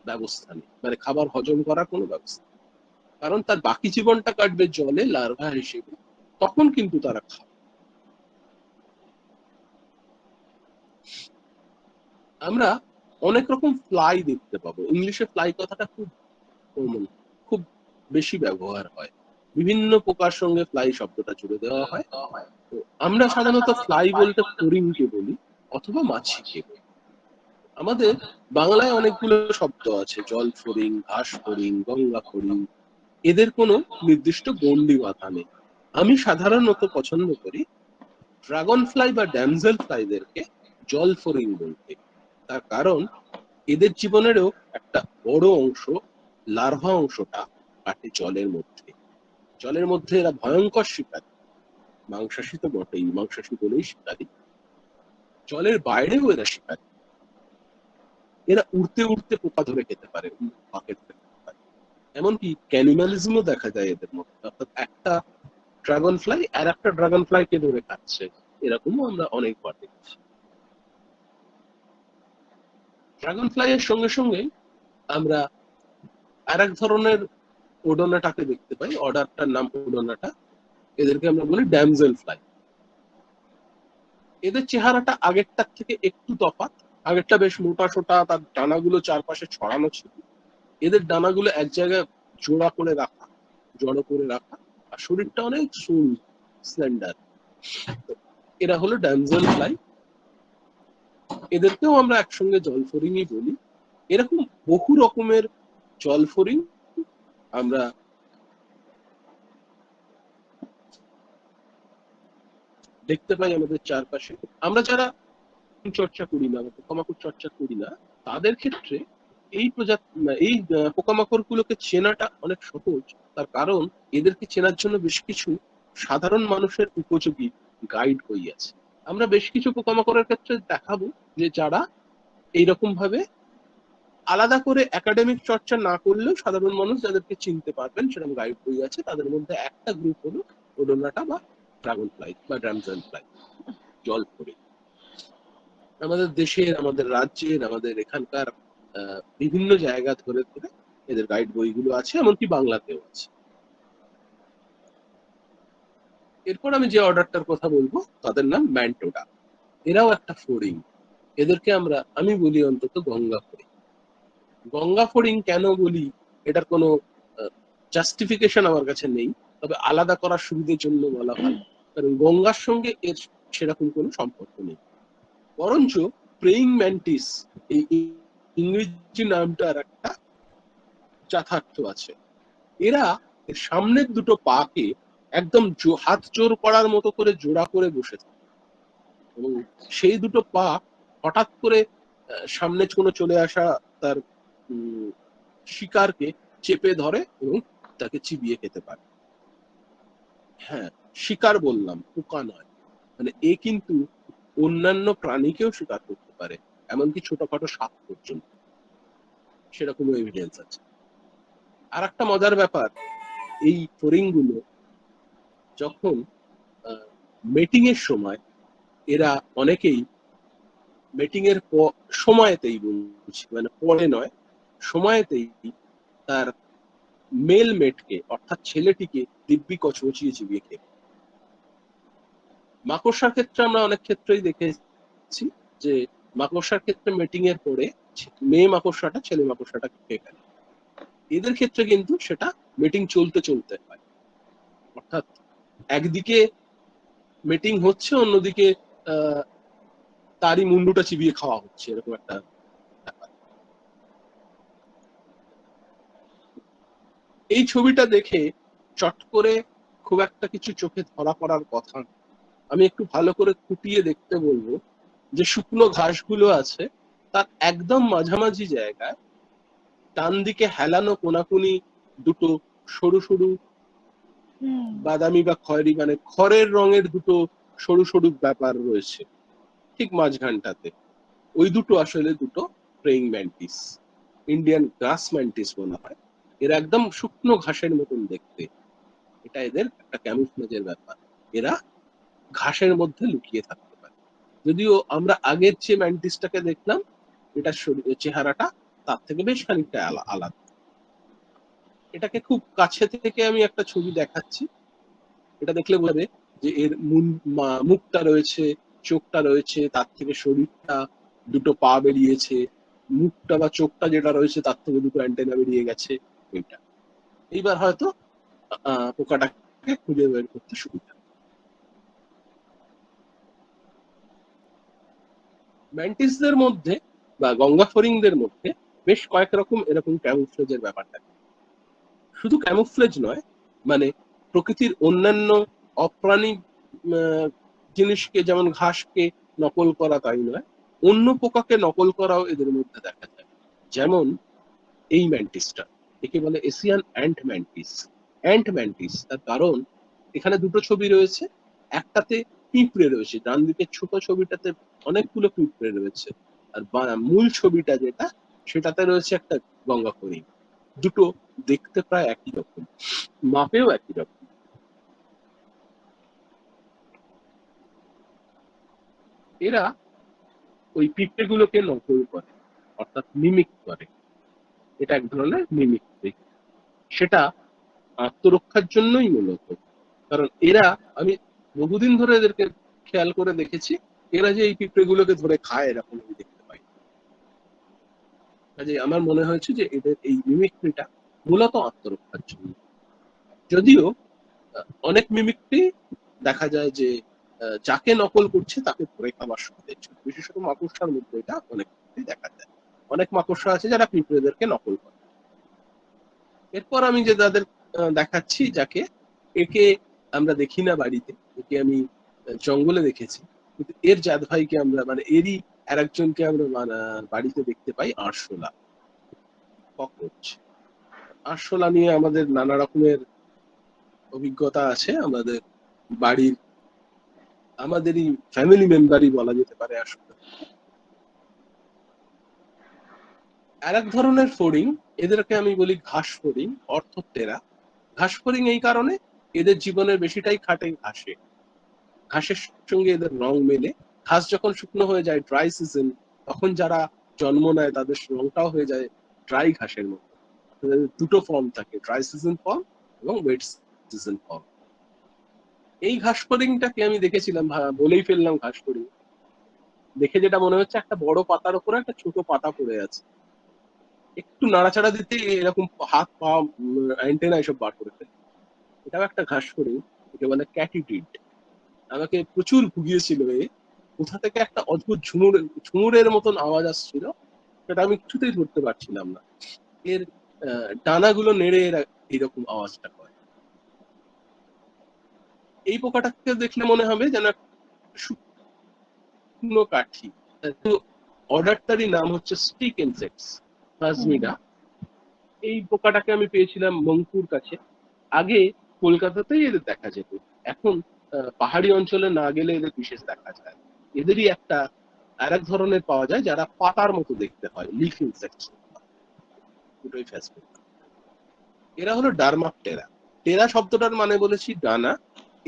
ব্যবস্থা নেই, মানে খাবার হজম করার কোনো ব্যবস্থা নেই। কারণ তার বাকি জীবনটা কাটবে জলে লার্ভা হিসেবে, তখন কিন্তু তারা খাবে। আমরা অনেক রকম ফ্লাই দেখতে পাবো। ইংলিশে ফ্লাই কথাটা খুব কমন, খুব বেশি ব্যবহার হয়। বিভিন্ন পোকার সঙ্গে ফ্লাই শব্দটা জুড়ে দেওয়া হয়। তো আমরা সাধারণত ফ্লাই বলতে ফড়িংকে বলি, অথবা মাছিকে বলি। আমাদের বাংলায় অনেকগুলো শব্দ আছে, জল ফড়িং, ঘাস ফড়িং, গঙ্গা ফড়িং। এদের কোনো নির্দিষ্ট গণ্ডি বাঁধা নেই। আমি সাধারণত পছন্দ করি ড্রাগন ফ্লাই বা ড্যামজেল ফ্লাইদেরকে জল ফড়িং বলতে। তার কারণ এদের জীবনেরও একটা বড় অংশ, লার্ভা অংশটা কাটে জলের মধ্যে। জলের মধ্যে এরা ভয়ঙ্কর শিকারী, মাংসাশী তো বটেই, মাংসাশী বলেই শিকারী। জলের বাইরেও এরা শিকারী। এরা উড়তে উড়তে পোকা ধরে খেতে পারে, এমনকি ক্যানিমালিজমও দেখা যায় এদের মধ্যে, অর্থাৎ একটা ড্রাগন ফ্লাই আর একটা ড্রাগন ফ্লাই কে ধরে খাচ্ছে, এরকমও আমরা অনেকবার দেখছি। ড্রাগন ফ্লাই এর সঙ্গে সঙ্গে আমরা আর এক ধরনের ওডোনাটাকে দেখতে পাই, অর্ডারটার নাম ওডোনাটা। এদেরকে আমরা বলি ড্যামজেল ফ্লাই। এদের চেহারাটা আগেরটার থেকে একটু তফাৎ। আগেরটা বেশ মোটা সোটা, তার ডানাগুলো চারপাশে ছড়ানো ছিল। এদের ডানাগুলো এক জায়গায় জোড়া করে রাখা, জড়ো করে রাখা, আর শরীরটা অনেক স্লেন্ডার। এরা হলো ড্যামজেল ফ্লাই। এদেরকেও আমরা একসঙ্গে জলফড়িংই বলি। এরকম বহু রকমের জল ফড়িং আমরা দেখতে পাই আমাদের চারপাশে। আমরা যারা চর্চা করি না, পোকামাকড় চর্চা করি না, তাদের ক্ষেত্রে এই পোকামাকড় গুলোকে চেনাটা অনেক সহজ। তার কারণ এদেরকে চেনার জন্য বেশ কিছু সাধারণ মানুষের উপযোগী গাইড বই আছে। আমরা বেশ কিছু পোকামাকড়ের ক্ষেত্রে দেখাবো যে যারা এইরকম ভাবে আলাদা করে একাডেমিক চর্চা না করলেও সাধারণ মানুষ যাদেরকে চিনতে পারবেন সেরকম গাইড বই আছে। তাদের মধ্যে একটা গ্রুপ হলো ওডোনাটা বা ড্রাগন ফ্লাই বা ড্রামজান ফ্লাই, জল ফড়িং। আমাদের দেশের, আমাদের রাজ্যের, আমাদের এখানকার বিভিন্ন জায়গা ধরে ধরে এদের গাইড বইগুলো আছে, এমনকি বাংলাতেও আছে। এরপর আমি যে অর্ডারটার কথা বলবো তাদের নাম ম্যান্টোডা। এরাও একটা ফড়িং। এদেরকে আমি বলি অন্তত গঙ্গা ফড়িং। গঙ্গা ফড়িং কেন বলি এটার কোনো জাস্টিফিকেশন আমার কাছে নেই, তবে আলাদা করার সুবিধের জন্য বলা ভালো, কারণ গঙ্গার সঙ্গে এর সেরকম কোনো সম্পর্ক নেই। বরঞ্চ প্রেইং ম্যান্টিস এই ইংরেজি নামটার একটা যথার্থ আছে। এরা এর সামনের দুটো পাকে একদম হাত জোর করার মতো করে জোড়া করে বসে থাকে এবং সেই দুটো পা হঠাৎ করে সামনে কোনো চলে আসা তার শিকারকে চেপে ধরে এবং তাকে চিবিয়ে খেতে পারে। হ্যাঁ, শিকার বললাম, পোকা নয়। মানে এ কিন্তু অন্যান্য প্রাণীকেও শিকার করতে পারে, এমনকি ছোটখাটো সাপ পর্যন্ত, সেরকম এভিডেন্স আছে। আর একটা মজার ব্যাপার, এই ফড়িং গুলো যখন মেটিং এর সময়, এরা অনেকেই মেটিং এর সময়তেই বলছি, মানে পরে নয়, সময়তেই তার মেল মেটকে অর্থাৎ ছেলেটিকে দিব্যি কচমচিয়ে চিবিয়ে খেয়ে। মাকড়সার ক্ষেত্রে আমরা অনেক ক্ষেত্রেই দেখেছি যে মাকড়সার ক্ষেত্রে মেটিং এর পরে মেয়ে মাকড়সাটা ছেলে মাকড়সাটাকে খেয়ে ফেলে। এদের ক্ষেত্রে কিন্তু সেটা মেটিং চলতে চলতে হয়, অর্থাৎ একদিকে মেটিং হচ্ছে, অন্যদিকে তারই মুন্ডুটা চিবিয়ে খাওয়া হচ্ছে, এরকম একটা ব্যাপার। এই ছবিটা দেখে চট করে খুব একটা কিছু চোখে ধরা পড়ার কথা। আমি একটু ভালো করে খুঁটিয়ে দেখতে বলবো যে শুকনো ঘাসগুলো আছে তার একদম মাঝামাঝি জায়গায় ডান দিকে হেলানো কোনাকুনি দুটো সরু সরু বাদামি বা খয়েরি, মানে খড়ের রঙের দুটো সরু সরু ব্যাপার রয়েছে ঠিক মাঝখানটাতে। ওই দুটো আসলে দুটো প্রেইং ম্যান্টিস, ইন্ডিয়ান গ্রাস ম্যান্টিস বলা হয়। এরা একদম শুকনো ঘাসের মতন দেখতে। এটা এদের একটা ক্যামুফলেজের ব্যাপার। এরা ঘাসের মধ্যে লুকিয়ে থাকতে পারে। যদিও আমরা আগের যে ম্যান্টিসটাকে দেখলাম, এটার চেহারাটা তার থেকে বেশ খানিকটা আলাদা। এটাকে খুব কাছে থেকে আমি একটা ছবি দেখাচ্ছি। এটা দেখলে বোঝা যাবে যে এর মুখটা রয়েছে, চোখটা রয়েছে, তার থেকে শরীরটা, দুটো পা বেরিয়েছে, মুখটা বা চোখটা যেটা রয়েছে তার থেকে দুটো অ্যান্টেনা বেরিয়ে গেছে। ওইটা এইবার হয়তো পোকাটাকে খুঁজে বের করতে সুবিধা। ম্যান্টিসদের মধ্যে বা গঙ্গা ফড়িংদের মধ্যে বেশ কয়েক রকম এরকম ক্যামুফলেজের ব্যাপার থাকে। শুধু ক্যামুফলেজ নয়, মানে প্রকৃতির অন্যান্য অপ্রাণিক জিনিসকে, যেমন ঘাসকে নকল করা তাই নয়, অন্য পোকাকে নকল করাও এদের মধ্যে দেখা যায়। যেমন এই ম্যান্টিসটা, একে বলে Asian ant mantis. Ant mantis তার কারণ এখানে দুটো ছবি রয়েছে, একটাতে পিঁপড়ে রয়েছে, ডান দিকের ছোট ছবিটাতে অনেকগুলো পিঁপড়ে রয়েছে, আর মূল ছবিটা যেটা সেটাতে রয়েছে একটা গঙ্গা ফড়িং। দুটো দেখতে প্রায় একই রকম, মাপেও একই রকম। এরা ওই পিঁপড়ে গুলোকে নকল করে, অর্থাৎ মিমিক করে। এটা এক ধরনের মিমিক্রি। সেটা আত্মরক্ষার জন্যই মূলত। কারণ এরা, আমি বহুদিন ধরে এদেরকে খেয়াল করে দেখেছি, এরা যে এই পিঁপড়ে গুলোকে ধরে খায় এরকম আমি দেখতে পাই। কাজে আমার মনে হয়েছে যে এদের এই মিমিক্রিটা মূলত আত্মরক্ষার জন্য। যদিও অনেক মিমিক্রি দেখা যায় যে যাকে নকল করছে তাকে ধরে খাবার সুবিধের জন্য, বিশেষত মাকড়সার মধ্যে এটা অনেক দেখা যায়। অনেক মাকড়সা আছে যারা পিঁপড়েদেরকে নকল করে। এরপর আমি যে তাদের দেখাচ্ছি, যাকে একে আমরা দেখি না বাড়িতে, একে আমি জঙ্গলে দেখেছি, কিন্তু এর জাত ভাইকে আমরা মানে এরই আর একজনকে আমরা বাড়িতে দেখতে পাই, আরশোলা ককরোচ। আরশোলা নিয়ে আমাদের নানা রকমের অভিজ্ঞতা আছে। আমাদের বাড়ির আমাদেরই ফ্যামিলি মেম্বারই বলা যেতে পারে আরশোলা। আর এক ধরনের ফড়িং, এদেরকে আমি বলি ঘাস ফড়িং, অর্থোপটেরা। ঘাস ফড়িং এই কারণে এদের জীবনের বেশিটাই খাটে ঘাসে, ঘাসের সঙ্গে এদের রং মেলে। ঘাস যখন শুকনো হয়ে যায় ড্রাই সিজন, তখন যারা জন্ম নেয় তাদের রংটাও হয়ে যায় ড্রাই ঘাসের মতো। দুটো ফর্ম থাকে, ড্রাই সিজন ফর্ম এবং ওয়েট সিজন ফর্ম। এই ঘাস ফড়িংটাকে আমি দেখেছিলাম, বলেই ফেললাম ঘাস ফড়িং, দেখে যেটা মনে হচ্ছে একটা বড় পাতার উপরে একটা ছোট পাতা পড়ে আছে, একটু নাড়াচাড়া দিতে এরকম হাত পা অ্যান্টেনা এসব বার করে ফেলে। এটাও একটা ঘাস ফড়িং, একে বলে ক্যাটিডিড। আমাকে প্রচুর ভুগিয়েছিল এ। কোথা থেকে একটা অদ্ভুত ঝুমুরের মতন আওয়াজ আসছিল, সেটা আমি কিছুতেই ধরতে পারছিলাম না। এর ডানাগুলো নেড়ে এরা এইরকম আওয়াজটা করে। এই পোকাটাকে দেখলে মনে হবে যেন শুকনো কাঠি। অর্ডারটারই নাম হচ্ছে স্টিক ইনসেক্টস, প্লাজমিডা। এই পোকাটাকে আমি পেয়েছিলাম মঙ্কুর কাছে। আগে কলকাতাতেই এদের দেখা যেত, এখন পাহাড়ি অঞ্চলে না গেলে এদের বিশেষ দেখা যায়। এদেরই একটা আর এক ধরনের পাওয়া যায় যারা পাতার মতো দেখতে হয়, লিফ ইনসেক্টস, দুটোই ফেসবুক। এরা হলো ডার্মাপটেরা। টেরা শব্দটার মানে বলেছি ডানা।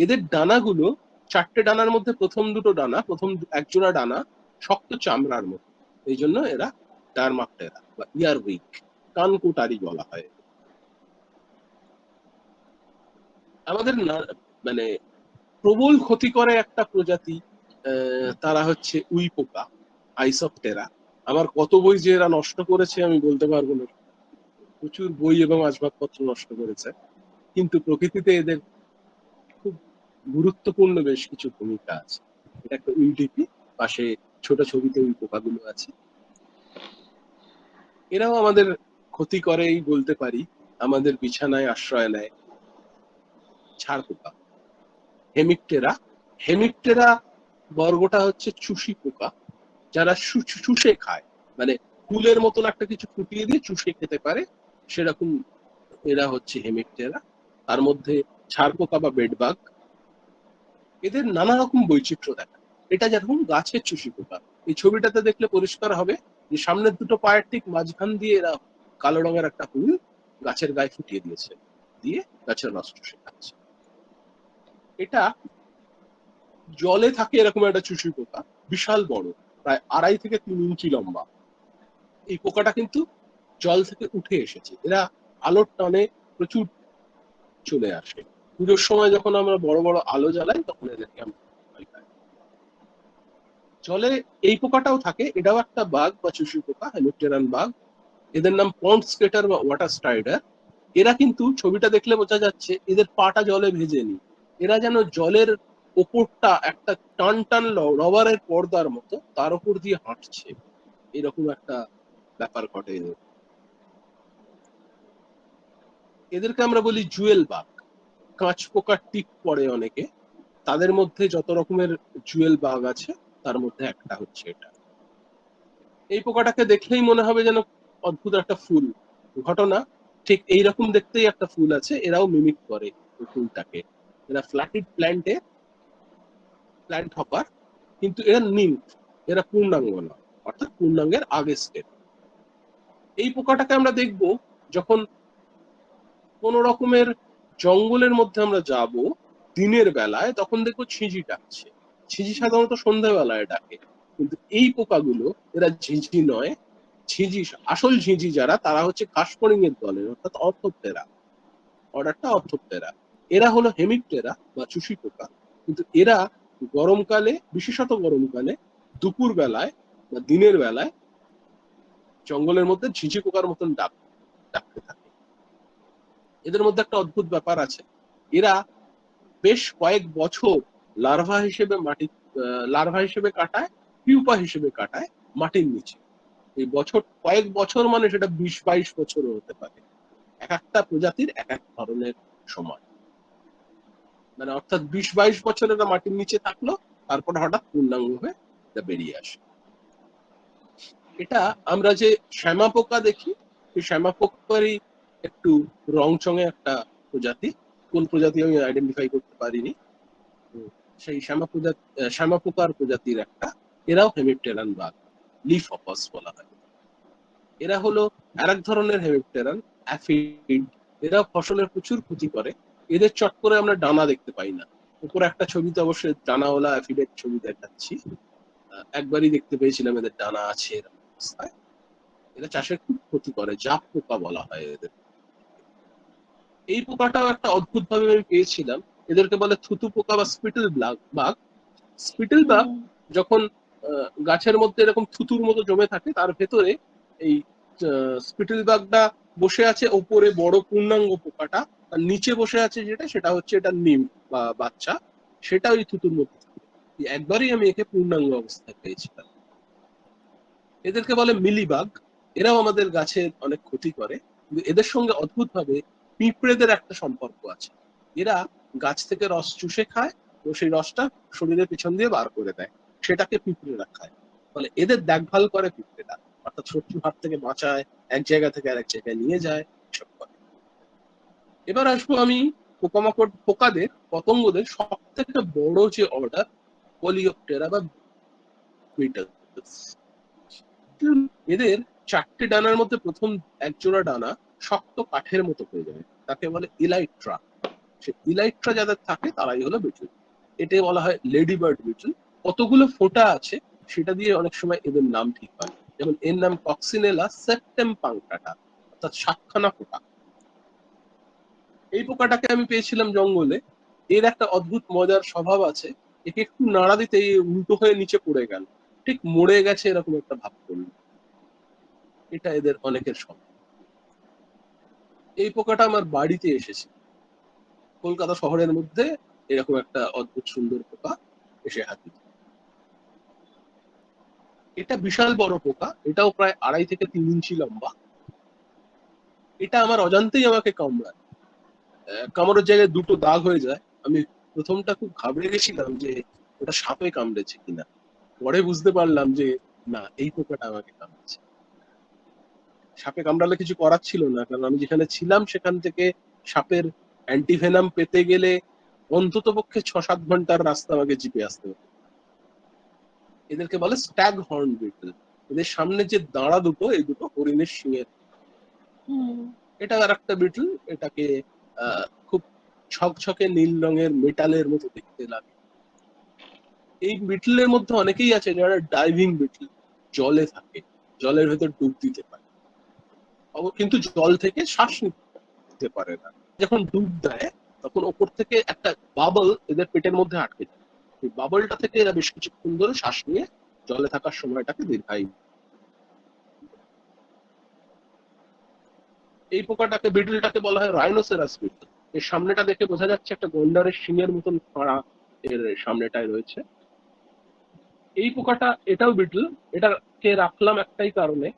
এদের ডানাগুলো চারটে ডানার মধ্যে প্রথম দুটো ডানা, প্রথম একজোড়া ডানা শক্ত চামড়ার মতো, এই জন্য এরা ডার্মাপটেরা বা ইয়ার উইক, কানকুটারি বলা হয়। আমাদের মানে প্রবল ক্ষতি করে একটা প্রজাতি, তারা হচ্ছে উই পোকা, আইসপটেরা। আমার কত বই যে এরা নষ্ট করেছে আমি বলতে পারবো না, প্রচুর বই এবং আসবাবপত্র নষ্ট করেছে। কিন্তু প্রকৃতিতে এদের খুব গুরুত্বপূর্ণ বেশ কিছু ভূমিকা আছে। এটা একটা ইউডিপি, পাশে ছোট ছবিতে ওই পোকাগুলো আছে। এরাও আমাদের ক্ষতি করেই বলতে পারি, আমাদের বিছানায় আশ্রয় নেয়। ছাড় পোকা, হেমিকটেরা। হেমিকটেরা বর্গটা হচ্ছে চুষি পোকা, যারা চুষে খায়, মানে ফুলের মতন একটা কিছু ফুটিয়ে দিয়ে চুষে খেতে পারে, সেরকম এরা হচ্ছে হেমিকটেরা। তার মধ্যে ছাড় পোকা বা বেডবাগ, এদের নানা রকম বৈচিত্র্য দেখা। এটা যেরকম গাছের চুষি পোকা, এই ছবিটাতে দেখলে পরিষ্কার হবে যে সামনের দুটো পায়ের ঠিক মাঝখান দিয়ে এরা কালো রঙের একটা ফুল গাছের গায়ে ফুটিয়ে দিয়েছে, দিয়ে গাছের রস চুষে খাচ্ছে। এটা জলে থাকে এরকম একটা চুষি পোকা, বিশাল বড়, প্রায় 2.5 থেকে 3 ইঞ্চি লম্বা। এই পোকাটা কিন্তু জল থেকে উঠে এসেছে। এরা আলোর টানে প্রচুর চলে আসে। পুজোর সময় যখন আমরা বড় বড় আলো জ্বালাই তখন এদেরকে আমরা ভয় পাই। জলে এই পোকাটাও থাকে, এটাও একটা বাগ বা চুষি পোকা, হেমিকটেরান বাগ। এদের নাম পন্ড স্কেটার বা ওয়াটার স্ট্রাইডার। এরা কিন্তু ছবিটা দেখলে বোঝা যাচ্ছে এদের পাটা জলে ভেজেনি, এরা যেন জলের ওপরটা একটা টান টান রবারের পর্দার মতো তার উপর দিয়ে হাঁটছে, এরকম একটা ব্যাপার ঘটে এদের। এদেরকে আমরা বলি জুয়েল বাগ। কাঁচ পোকার টিপ পড়ে অনেকে, তাদের মধ্যে যত রকমের জুয়েল বাগ আছে তার মধ্যে একটা হচ্ছে এটা। এই পোকাটাকে দেখলেই মনে হবে যেন অদ্ভুত একটা ফুল। ঘটনা ঠিক এইরকম দেখতেই একটা ফুল আছে, এরাও মিমিক করে ওই ফুলটাকে। এরা ফ্ল্যাটিড প্ল্যান্ট হপার, কিন্তু এরা নিম্ফ, এরা পূর্ণাঙ্গ না, অর্থাৎ পূর্ণাঙ্গের আগের স্টেপ। এই পোকাটাকে আমরা দেখব যখন কোন রকমের জঙ্গলের মধ্যে আমরা যাব দিনের বেলায়, তখন দেখবো ঝিঁঝি ডাকছে। ঝিঁঝি সাধারণত সন্ধ্যাবেলায় ডাকে, কিন্তু এই পোকাগুলো এরা ঝিঁঝি নয়। ঝিঁঝি, আসল ঝিঁঝি যারা, তারা হচ্ছে ঘাসফড়িং এর দলের, অর্থাৎ অর্থোপটেরা। অর্ডারটা অর্থোপটেরা। এরা হলো হেমিকটেরা বা চুষি পোকা, কিন্তু এরা গরমকালে, বিশেষত গরমকালে দুপুর বেলায় বা দিনের বেলায় জঙ্গলের মধ্যে ঝিঁঝি পোকার মতন ডাকতে থাকে। এদের মধ্যে একটা অদ্ভুত ব্যাপার আছে, এরা বেশ কয়েক বছর লার্ভা হিসেবে কাটায়, পিউপা হিসেবে কাটায় মাটির নিচে। এই বছর কয়েক বছর মানে সেটা 20-22 বছরও হতে পারে। এক একটা প্রজাতির এক এক ধরনের সময়, মানে অর্থাৎ 20-22 বছর এরা মাটির নিচে থাকলো, তারপরে হঠাৎ পূর্ণাঙ্গভাবে এটা বেরিয়ে আসে। এটা আমরা যে শ্যামা পোকা দেখি, সেই শ্যামা পোকারই একটু রং চঙে একটা প্রজাতি, কোন প্রজাতি আমি আইডেন্টিফাই করতে পারিনি। সেই শ্যামা পোকার প্রজাতির একটা, এরাও হেমিপটেরান বাঘ, লিফ হপার্স বলা হয়। এরা হলো আরেক ধরনের হেমিপটেরান, অ্যাফিড। এরা ফসলের প্রচুর ক্ষতি করে। এদের চট করে আমরা ডানা দেখতে পাই না। উপরে একটা ছবিতে অবশ্যই ডানাওয়ালা অ্যাফিডের ছবি দেখাচ্ছি। একবারই দেখতে পেয়েছিলাম এদের ডানা আছে এরকম অবস্থায়। এরা চাষের খুব ক্ষতি করে, জাপ পোকা বলা হয় এদের। এই পোকাটাও একটা অদ্ভুত ভাবে আমি পেয়েছিলাম, এদেরকে বলে থুতু পোকা বা স্পিটল বাগ। স্পিটল বাগ যখন গাছের মধ্যে এরকম থুতুর মতো জমে থাকে, তার ভেতরে এই স্পিটল বাগটা বসে আছে ওপরে বড় পূর্ণাঙ্গ পোকাটা, আর নিচে বসে আছে যেটা, সেটা হচ্ছে এটা নিম বা বাচ্চা, সেটা ওই থুতুর মধ্যে থাকে। একবারই আমি একে পূর্ণাঙ্গ অবস্থায় পেয়েছিলাম। এদেরকে বলে মিলিবাগ। এরাও আমাদের গাছের অনেক ক্ষতি করে, কিন্তু এদের সঙ্গে অদ্ভুত ভাবে পিঁপড়েদের একটা সম্পর্ক আছে। এরা গাছ থেকে রস চুষে খায় এবং সেই রসটা শরীরের পিছন দিয়ে বার করে দেয়, সেটাকে পিঁপড়েরা খায়। ফলে এদের দেখভাল করে পিঁপড়েরা, অর্থাৎ শত্রুর হাত থেকে বাঁচায়, এক জায়গা থেকে আরেক জায়গায় নিয়ে যায়, এসব করে। এবার আসবো আমি পোকামাকড়, পোকাদের, পতঙ্গদের সব থেকে বড় যে অর্ডার, কোলিওপটেরা বা বিটলস। এদের 4টে ডানার মধ্যে প্রথম এক জোড়া ডানা শক্ত কাঠের মতো হয়ে যায়, তাকে বলে ইলাইট্রা। সে ইলাইট্রা যাদের থাকে তারাই হলো বিটল। এটাই বলা হয় লেডি বার্ড বিটল। কতগুলো ফোঁটা আছে সেটা দিয়ে অনেক সময় এদের নাম ঠিক হয়। যেমন এর নাম কক্সিনেলা সেপ্টেম পাংক্টাটা, অর্থাৎ 7খানা ফোঁটা। এই পোকাটাকে আমি পেয়েছিলাম জঙ্গলে। এর একটা অদ্ভুত মজার স্বভাব আছে, একে একটু নাড়া দিতে উল্টো হয়ে নিচে পড়ে গেল, ঠিক মরে গেছে এরকম একটা ভাব করলো। এটা এদের অনেকের স্বভাব। এই পোকাটা আমার বাড়িতে এসেছে, কলকাতা শহরের মধ্যে এরকম একটা অদ্ভুত সুন্দর পোকা এসে হাজির। এটা বিশাল বড় পোকা, এটাও প্রায় 2.5 থেকে 3 ইঞ্চি লম্বা। এটা আমার অজান্তেই আমাকে কামড়ায়, কামড়ের জায়গায় দুটো দাগ হয়ে যায়। আমি প্রথমটা খুব ঘাবড়ে গেছিলাম যে ওটা সাপে কামড়েছে কিনা, পরে বুঝতে পারলাম যে না, এই পোকাটা আমাকে কামড়েছে। সাপে কামড়ালে কিছু করার ছিল না, কারণ আমি যেখানে ছিলাম সেখান থেকে সাপের অ্যান্টিভেনাম পেতে গেলে অন্তত পক্ষে 6-7 ঘন্টার রাস্তা আমাকে জিপে আসতে হতো। এদেরকে বলে স্ট্যাগ হর্ন বিটল। এদের সামনে যে দাঁড়া দুটো, এই দুটো হরিণের শিঙের। এটা আর একটা বিটল, এটাকে খুব ছকছকে নীল রঙের মেটালের মতো দেখতে লাগে। এই বিটলের মধ্যে অনেকেই আছে যারা ডাইভিং বিটল, জলে থাকে, জলের ভেতর ডুব দিতে পারে, কিন্তু জল থেকে শ্বাস নিতে পারে না। যখন ডুব দেয় তখন ওপর থেকে একটা বাবল এদের পেটের মধ্যে আটকে যায়, এই বাবলটা থেকে এরা বেশ কিছুক্ষণ ধরে শ্বাস নিয়ে জলে থাকার সময়টাকে দীর্ঘায়িত। এই পোকাটাকে, বিটলটাকে বলা হয় রাইনোসেরাস বিটল। এর সামনেটা দেখে বোঝা যাচ্ছে একটা গন্ডারের শিঙের মতন ফাঁড়া এর সামনেটায় রয়েছে। এই পোকাটা, এটাও বিটল। এটাকে রাখলাম একটাই কারণে,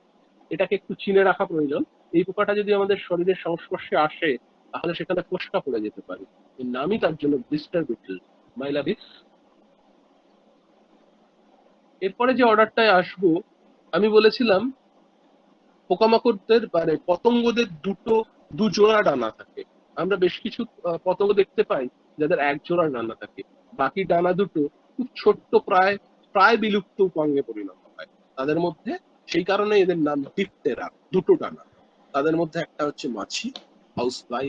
এটাকে একটু চিনে রাখা প্রয়োজন। এই পোকাটা যদি আমাদের শরীরের সংস্পর্শে আসে তাহলে সেখানে ফোস্কা পড়ে যেতে পারে, এর নামই তার জন্য ব্লিস্টার বিটল, মাইলাভিস। এরপরে যে অর্ডারটায় আসবো, আমি বলেছিলাম পোকামাকড়দের মানে পতঙ্গদের দু জোড়া ডানা থাকে। আমরা বেশ কিছু পতঙ্গ দেখতে পাই যাদের এক জোড়া ডানা থাকে, বাকি ডানা দুটো খুব ছোট্ট, প্রায় প্রায় বিলুপ্ত উপাঙ্গে পরিণত হয় তাদের মধ্যে। সেই কারণে এদের নাম ডিপটেরা, দুটো ডানা। তাদের মধ্যে একটা হচ্ছে মাছি, হাউস ফ্লাই।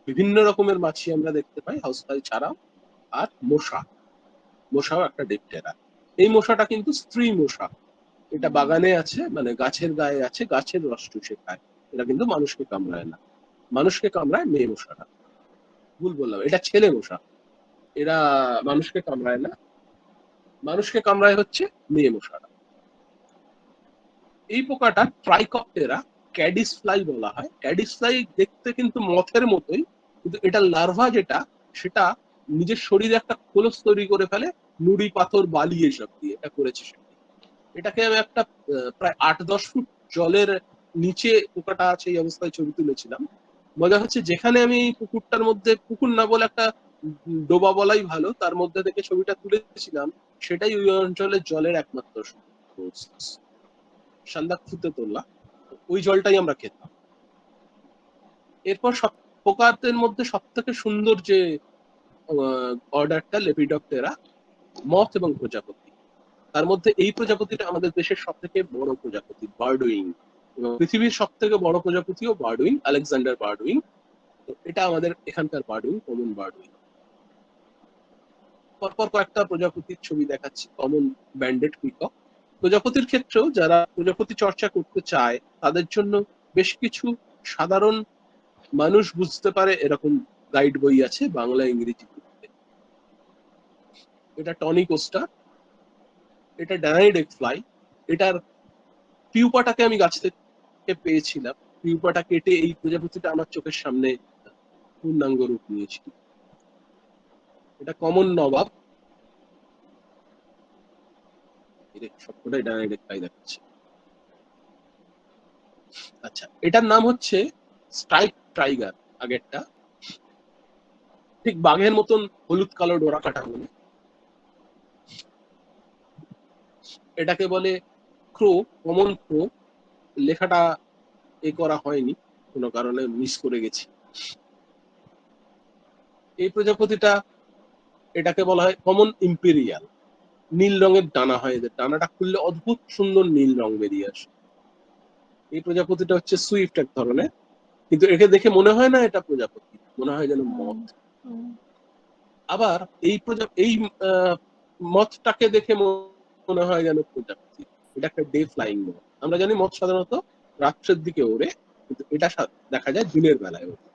বিভিন্ন রকমের মাছি আমরা দেখতে পাই হাউস ফ্লাই ছাড়াও। আর মশাও একটা ডিপটেরা। এই মশাটা কিন্তু স্ত্রী মশা, এটা বাগানে আছে, মানে গাছের গায়ে আছে, গাছের রস চুষে খায়। এটা কিন্তু মানুষকে কামড়ায় না, মানুষকে কামড়ায় মেয়ে মশাটা। ভুল বললাম, এটা ছেলে মশা। এরা মানুষকে কামড়ায় না, মানুষকে কামড়ায় হচ্ছে মেয়ে মশাটা। এই পোকাটা ট্রাইকপ্টেরা, ক্যাডিস ফ্লাই বলা হয়। ক্যাডিস ফ্লাই দেখতে কিন্তু মথের মতোই, কিন্তু এটা লার্ভা যেটা, সেটা নিজের শরীরে একটা খোলস তৈরি করে ফেলে, নুড়ি পাথর বালি এসব দিয়ে এটা করেছে। এটাকে আমি একটা প্রায় 8-10 ফুট জলের নিচে পোকাটা আছে এই অবস্থায় ছবি তুলেছিলাম। মজা হচ্ছে যেখানে আমি পুকুরটার মধ্যে, পুকুর না বলে একটা ডোবা বলাই ভালো, তার মধ্যে থেকে ছবিটা তুলেছিলাম, সেটাই ওই অঞ্চলের জলের একমাত্র সোর্স, সান্দাকফুতে তোলা। ওই জলটাই আমরা খেতাম। এরপর সব পোকাদের মধ্যে সব থেকে সুন্দর যে অর্ডারটা লেপিডপ্টেরা, মথ এবং প্রজাপতি। তার মধ্যে এই প্রজাপতিটা আমাদের দেশের সব থেকে বড় প্রজাপতি, বার্ডউইং, এবং পৃথিবীর সব থেকে বড় প্রজাপতিও বার্ডউইং, আলেকজান্ডার বার্ডউইং। তো এটা আমাদের এখানকার বার্ডউইং, কমন বার্ডউইং। পরপর কয়েকটা প্রজাপতির ছবি দেখাচ্ছি। Common banded peacock. প্রজাপতির ক্ষেত্রেও যারা প্রজাপতি চর্চা করতে চায় তাদের জন্য বেশ কিছু সাধারণ মানুষ বুঝতে পারে এরকম গাইড বই আছে বাংলা ইংরেজি। এটা টনি কোস্টা, এটা ডানাইডেক ফ্লাই। এটার পিউপাটাকে আমি গাছ থেকে পেয়েছিলাম, পিউপাটা কেটে এই প্রজাপতিটা আমার চোখের সামনে পূর্ণাঙ্গ রূপ নিয়েছিল। এটা কমন নবাব, সবকটাই ডানাইডেক ফ্লাই দেখাচ্ছে। আচ্ছা, এটার নাম হচ্ছে স্ট্রাইপ টাইগার, আগেরটা ঠিক বাঘের মতন হলুদ কালো ডোরা কাটা বলে। এটাকে বলে ক্রো, কমন ক্রো। লেখাটা এ করা হয়নি, কোনো কারণে মিস করে গেছি। এই প্রজাপতিটা, এটাকে বলা হয় কমন ইম্পেরিয়াল। নীল রঙের ডানা হয় এদের, ডানাটা খুললে অদ্ভুত সুন্দর নীল রং বেরিয়ে আসে। এই প্রজাপতিটা হচ্ছে সুইফট এক ধরনের, কিন্তু একে দেখে মনে হয় না এটা প্রজাপতি, মনে হয় যেন মথ। আবার এই মথটাকে দেখে মনে হয় যেন প্রজাপতি। এটা একটা ডে ফ্লাইং মথ। আমরা জানি মথ সাধারণত রাত্রের দিকে ওড়ে, কিন্তু এটা দেখা যায় দিনের বেলায় ওড়ে।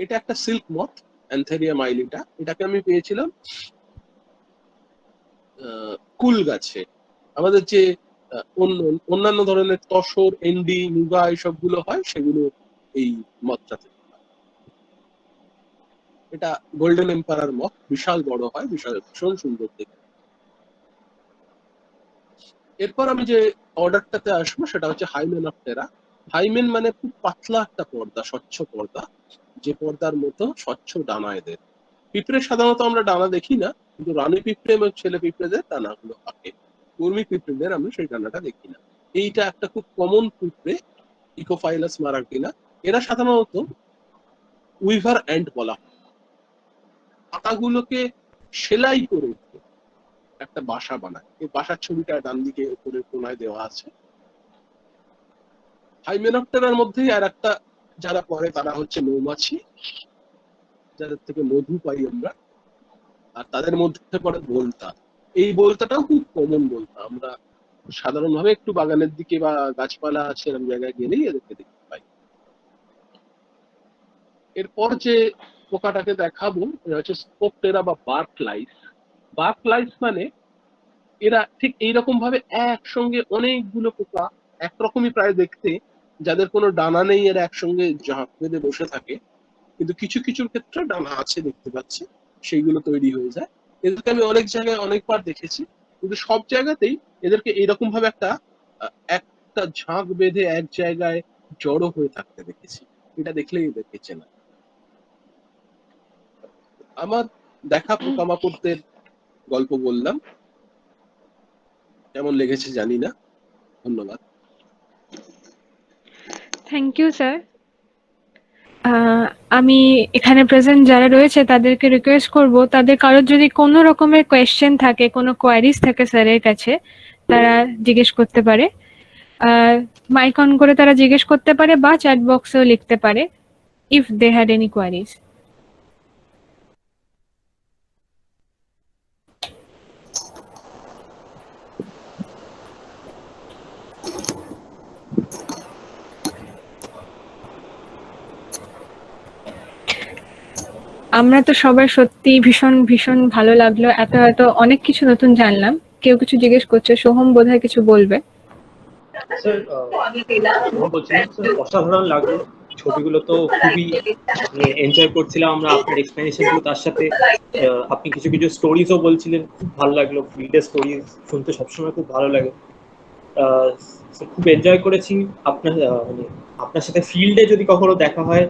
এটা একটা সিল্ক মথ, অ্যান্থেরিয়া মাইলিটা। এটাকে আমি পেয়েছিলাম কুল গাছে। আমাদের যে অন্যান্য ধরনের তসর, এন্ডি, মুগা এইসবগুলো হয়, সেগুলো এই মথটাতে। এটা গোল্ডেন এম্পারার মথ, বিশাল বড় হয়, ভীষণ সুন্দর দেখতে। এরপর আমি যে অর্ডারটাতে আসবো সেটা হচ্ছে হাইমেনপটেরা। হাইমেন মানে খুব পাতলা একটা পর্দা, স্বচ্ছ পর্দা, যে পর্দার মতো স্বচ্ছ ডানা এদের। পিঁপড়ে সাধারণত আমরা ডানা দেখি না, কিন্তু রানী পিঁপড়ে এবং ছেলে পিঁপড়েদের ডানাগুলো থাকে। কর্মী পিঁপড়েদের আমরা সেই ডানাটা দেখি না। এইটা একটা খুব কমন পিঁপড়ে, ইকোফাইলাস মারাকিনা। এরা সাধারণত উইভার অ্যান্ট বলা হয়। পাতাগুলোকে সেলাই করে একটা বাসা বানায়। এই বাসার ছবিটা ডান দিকে উপরের কোনায় দেওয়া আছে। হাইমেনপটেরার মধ্যে আর একটা যারা পড়ে তারা হচ্ছে মৌমাছি, যাদের থেকে মধু পাই আমরা। আর তাদের মধ্যে পড়ে বোলতা। এই বোলতাটাও খুব কমন বোলতা, আমরা সাধারণভাবে একটু বাগানের দিকে বা গাছপালা আছে এরকম জায়গায় গেলেই এদেরকে দেখতে পাই। এরপর যে পোকাটাকে দেখাবো এটা হচ্ছে স্পোকটেরা বা বার্ক লাইস। বার্ক লাইস মানে এরা ঠিক এইরকম ভাবে একসঙ্গে অনেকগুলো পোকা, একরকমই প্রায় দেখতে, যাদের কোনো ডানা নেই, এরা একসঙ্গে ঝাঁক বেঁধে বসে থাকে। কিন্তু কিছু কিছুর ক্ষেত্রে ডানা আছে দেখতে পাচ্ছি, সেইগুলো তৈরি হয়ে যায়। এদেরকে আমি অনেক জায়গায় অনেকবার দেখেছি, কিন্তু সব জায়গাতেই এদেরকে এইরকম ভাবে একটা ঝাঁক বেঁধে এক জায়গায় জড়ো হয়ে থাকতে দেখেছি। এটা দেখলেই এদেরকে চেনা। আমার দেখা পোকামাকড়দের গল্প বললাম, কেমন লেগেছে জানি না। ধন্যবাদ। Thank you sir. আমি এখানে প্রেজেন্ট যারা রয়েছে তাদেরকে রিকোয়েস্ট করব, তাদের কারোর যদি কোনো রকমের কোয়েশ্চেন থাকে, কোনো কোয়ারিজ থাকে স্যারের কাছে, তারা জিজ্ঞেস করতে পারে। মাইক অন করে তারা জিজ্ঞেস করতে পারে বা চ্যাট বক্সেও লিখতে পারে if they had any queries. আমরা তো সবাই সত্যি ভীষণ ভীষণ ভালো লাগলো, এত অনেক কিছু নতুন জানলাম। কেউ কিছু জিজ্ঞেস করছে, সোহম বোধহয় কিছু বলবে। স্যার বলছিলাম স্যার, অসাধারণ লাগলো ছবিগুলো, তো খুবই এনজয় করছিলাম আমরা আপনার এক্সপ্লেনেশন গুলো। তার সাথে আপনি কিছু কিছু স্টোরিজও বলছিলেন, খুব ভালো লাগলো। ফিল্ডের স্টোরি শুনতে সবসময় খুব ভালো লাগে। খুব এনজয় করেছি আপনার মানে আপনার সাথে ফিল্ডে যদি কখনো দেখা হয়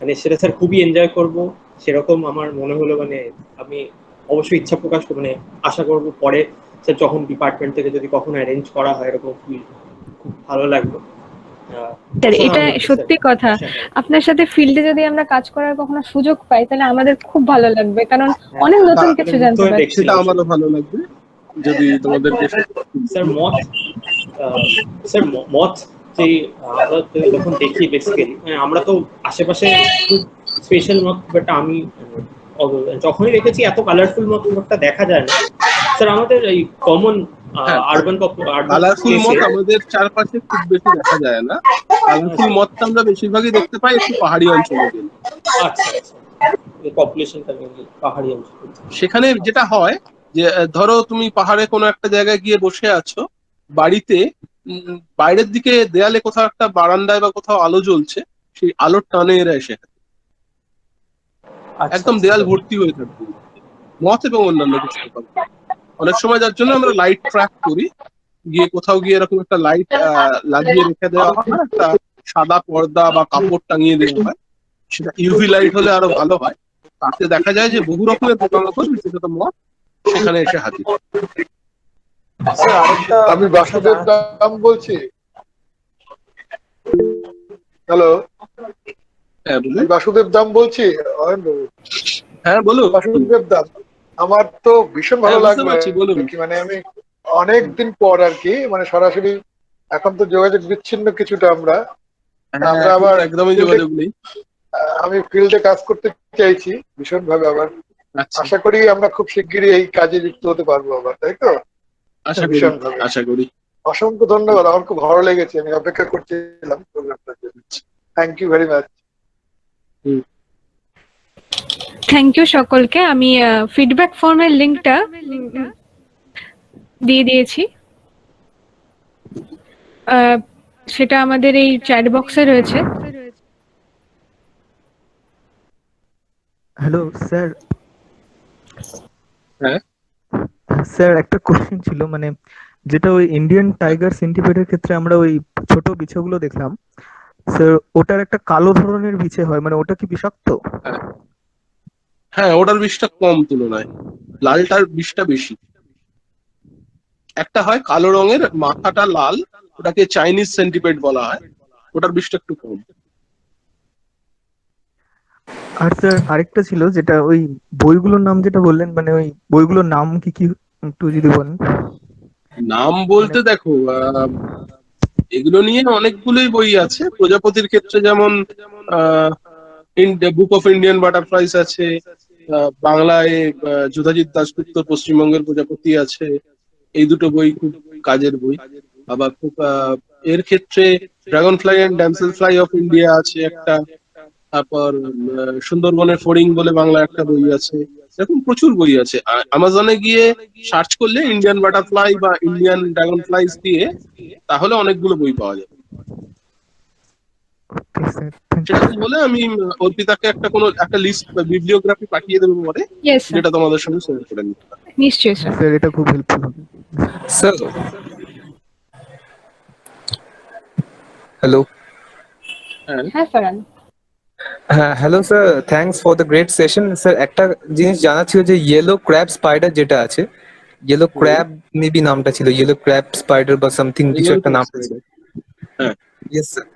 মানে সেটা স্যার খুবই এনজয় করব, সেরকম আমার মনে হলো। মানে আমি অবশ্যই ইচ্ছা প্রকাশ মানে আশা করব পরে স্যার যখন ডিপার্টমেন্ট থেকে যদি কখনো অ্যারেঞ্জ করা হয় এরকম ফিল্ড, খুব ভালো লাগলো। স্যার এটা অসাধারণ লাগলো স্যার, সত্যি কথা। অসাধারণ। আপনার সাথে ফিল্ডে যদি আমরা কাজ করার কখনো সুযোগ পাই তাহলে আমাদের খুব ভালো লাগবে, কারণ হ্যাঁ, অনেক নতুন হ্যাঁ, কিছু মানে মুগ্ধ জানতে হয়ে পারছি। সেটা দেখছিলাম আমারও ভালো লাগবে যদি তোমাদেরকে স্যার। মত স্যার মত যে আমরা তো যখন দেখি বেসিক্যালি মানে আমরা তো আশেপাশে খুব স্পেশাল মত খুব একটা আমি যখনই দেখেছি এত কালারফুল মত খুব একটা দেখা যায় না স্যার আমাদের এই কমন হ্যাঁ, আরবান কালারফুল প্লেসে। মত আমাদের চারপাশে খুব বেশি দেখা যায় না। কালারফুল মতটা আমরা বেশিরভাগই দেখতে পাই একটু পাহাড়ি অঞ্চলে গেলে। আচ্ছা আচ্ছা, পপুলেশনটা পাহাড়ি অঞ্চল। সেখানে যেটা হয় যে ধরো তুমি পাহাড়ে কোনো একটা জায়গায় গিয়ে বসে আছো, বাড়িতে বাইরের দিকে দেয়ালে কোথাও একটা বারান্দায় বা কোথাও আলো জ্বলছে, সেই আলোর টানে এরা এসে থাকে। আচ্ছা একদম আচ্ছা দেয়াল স্যার। ভর্তি হয়ে থাকবে মথ এবং অন্যান্য কিছু পোকা। অনেক সময় যার জন্য আমরা লাইট ট্র্যাক করি, গিয়ে কোথাও গিয়ে এরকম একটা লাইট লাগিয়ে রেখে দেওয়া হয়, একটা সাদা পর্দা বা কাপড় টাঙিয়ে দেওয়া হয়, সেটা ইউভি লাইট হলে আরো ভালো হয়। তাতে দেখা যায় যে বহু রকমের পোকামাকড় বিশেষত মথ সেখানে এসে হাজির। স্যার আরেকটা আমি কথা বাসুদেব জানার দাম বলছি। হ্যালো, হ্যাঁ বলুন। আমি বাসুদেব দাম বলছি। অয়ন বাবু, হ্যাঁ বলুন। বাসুদেব দাম। আমার তো ভীষণ হ্যাঁ ভালো বুঝতে লাগলো পারছি, বলুন। আর কি, মানে আমি অনেক দিন পর আর কি, মানে সরাসরি এখন তো যোগাযোগ বিচ্ছিন্ন কিছুটা আমরা। হ্যাঁ, আমরা এখন আবার তো একদমই ফিল্ডে, যোগাযোগ নেই। আমি ফিল্ডে কাজ করতে চাইছি ভীষণ ভাবে আবার। আচ্ছা, আশা করি আমরা খুব শিগগিরই এই কাজে যুক্ত হতে পারবো আবার, তাই তো? আশা করি, ভীষণ ভাবে আশা করি। অসংখ্য ধন্যবাদ, আমার খুব ভালো লেগেছে, আমি অপেক্ষা করছিলাম প্রোগ্রামটার জন্য। Thank you very much. Hmm. Thank you সকলকে। আমি ফিডব্যাক ফর্মের লিংকটা দিয়ে দিয়েছি। সেটা আমাদের এই চ্যাট বক্সে রয়েছে। Hello sir. হ্যাঁ, স্যার একটা কোশ্চেন ছিল, মানে যেটা ওই ইন্ডিয়ান টাইগার সেন্টিপিডের ক্ষেত্রে আমরা ওই ছোট বিছাগুলো দেখলাম স্যার, ওটার একটা কালো ধরনের বিছে হয়, মানে ওটা কি বিষাক্ত? হ্যাঁ, হ্যাঁ, ওটার বিষটা কম তুলনায়, লালটার বিষটা বেশি। একটা হয় কালো রঙের, মাথাটা লাল, ওটাকে চাইনিজ সেন্টিপেড বলা হয়, ওটার বিষটা একটু কম। আর স্যার আরেকটা ছিল, যেটা ওই বইগুলোর নাম যেটা বললেন, মানে ওই বইগুলোর নাম কি কি একটু যদি বলেন। নাম মানে বলতে দেখো, এগুলো নিয়ে অনেকগুলোই বই আছে। প্রজাপতির ক্ষেত্রে যেমন বুক অফ ইন্ডিয়ান বাটারফ্লাইস আছে, বাংলায় যুধাজিৎ দাশগুপ্ত পশ্চিমবঙ্গের প্রজাপতি আছে। এই দুটো বই খুব কাজের বই। আবার খুব এর ক্ষেত্রে dragon fly and damsel fly of India আছে একটা। তারপর সুন্দরবনের ফড়িং বলে বাংলা একটা বই আছে। এরকম প্রচুর বই আছে। আমাজনে গিয়ে সার্চ করলে ইন্ডিয়ান বাটারফ্লাই বা ইন্ডিয়ান ড্রাগন ফ্লাইস দিয়ে, তাহলে অনেকগুলো বই পাওয়া যাবে। ওকে স্যার, থ্যাংক ইউ সেটা স্যার। বলে আমি অর্পিতাকে একটা লিস্ট বা বিবলিওগ্রাফি পাঠিয়ে দেবো পরে, ইয়েস স্যার, যেটা তোমাদের সঙ্গে শেয়ার করে নিতে পারে। নিশ্চয়ই হ্যাঁ স্যার। স্যার, এটা খুব হেল্পফুল হবে। Sir, hello. হ্যাঁ, হ্যাঁ ফারান। হ্যাঁ, hello sir, thanks for the great session. Sir একটা জিনিস জানা ছিল যে ইয়েলো ক্র্যাব স্পাইডার যেটা আছে, ইয়েলো ক্র্যাব মেবি নামটা ছিল, ইয়েলো ক্র্যাব স্পাইডার বা সামথিং কিছু ইয়েলো একটা নাম ছিল। ক্র্যাব। হ্যাঁ, ইয়েস স্যার।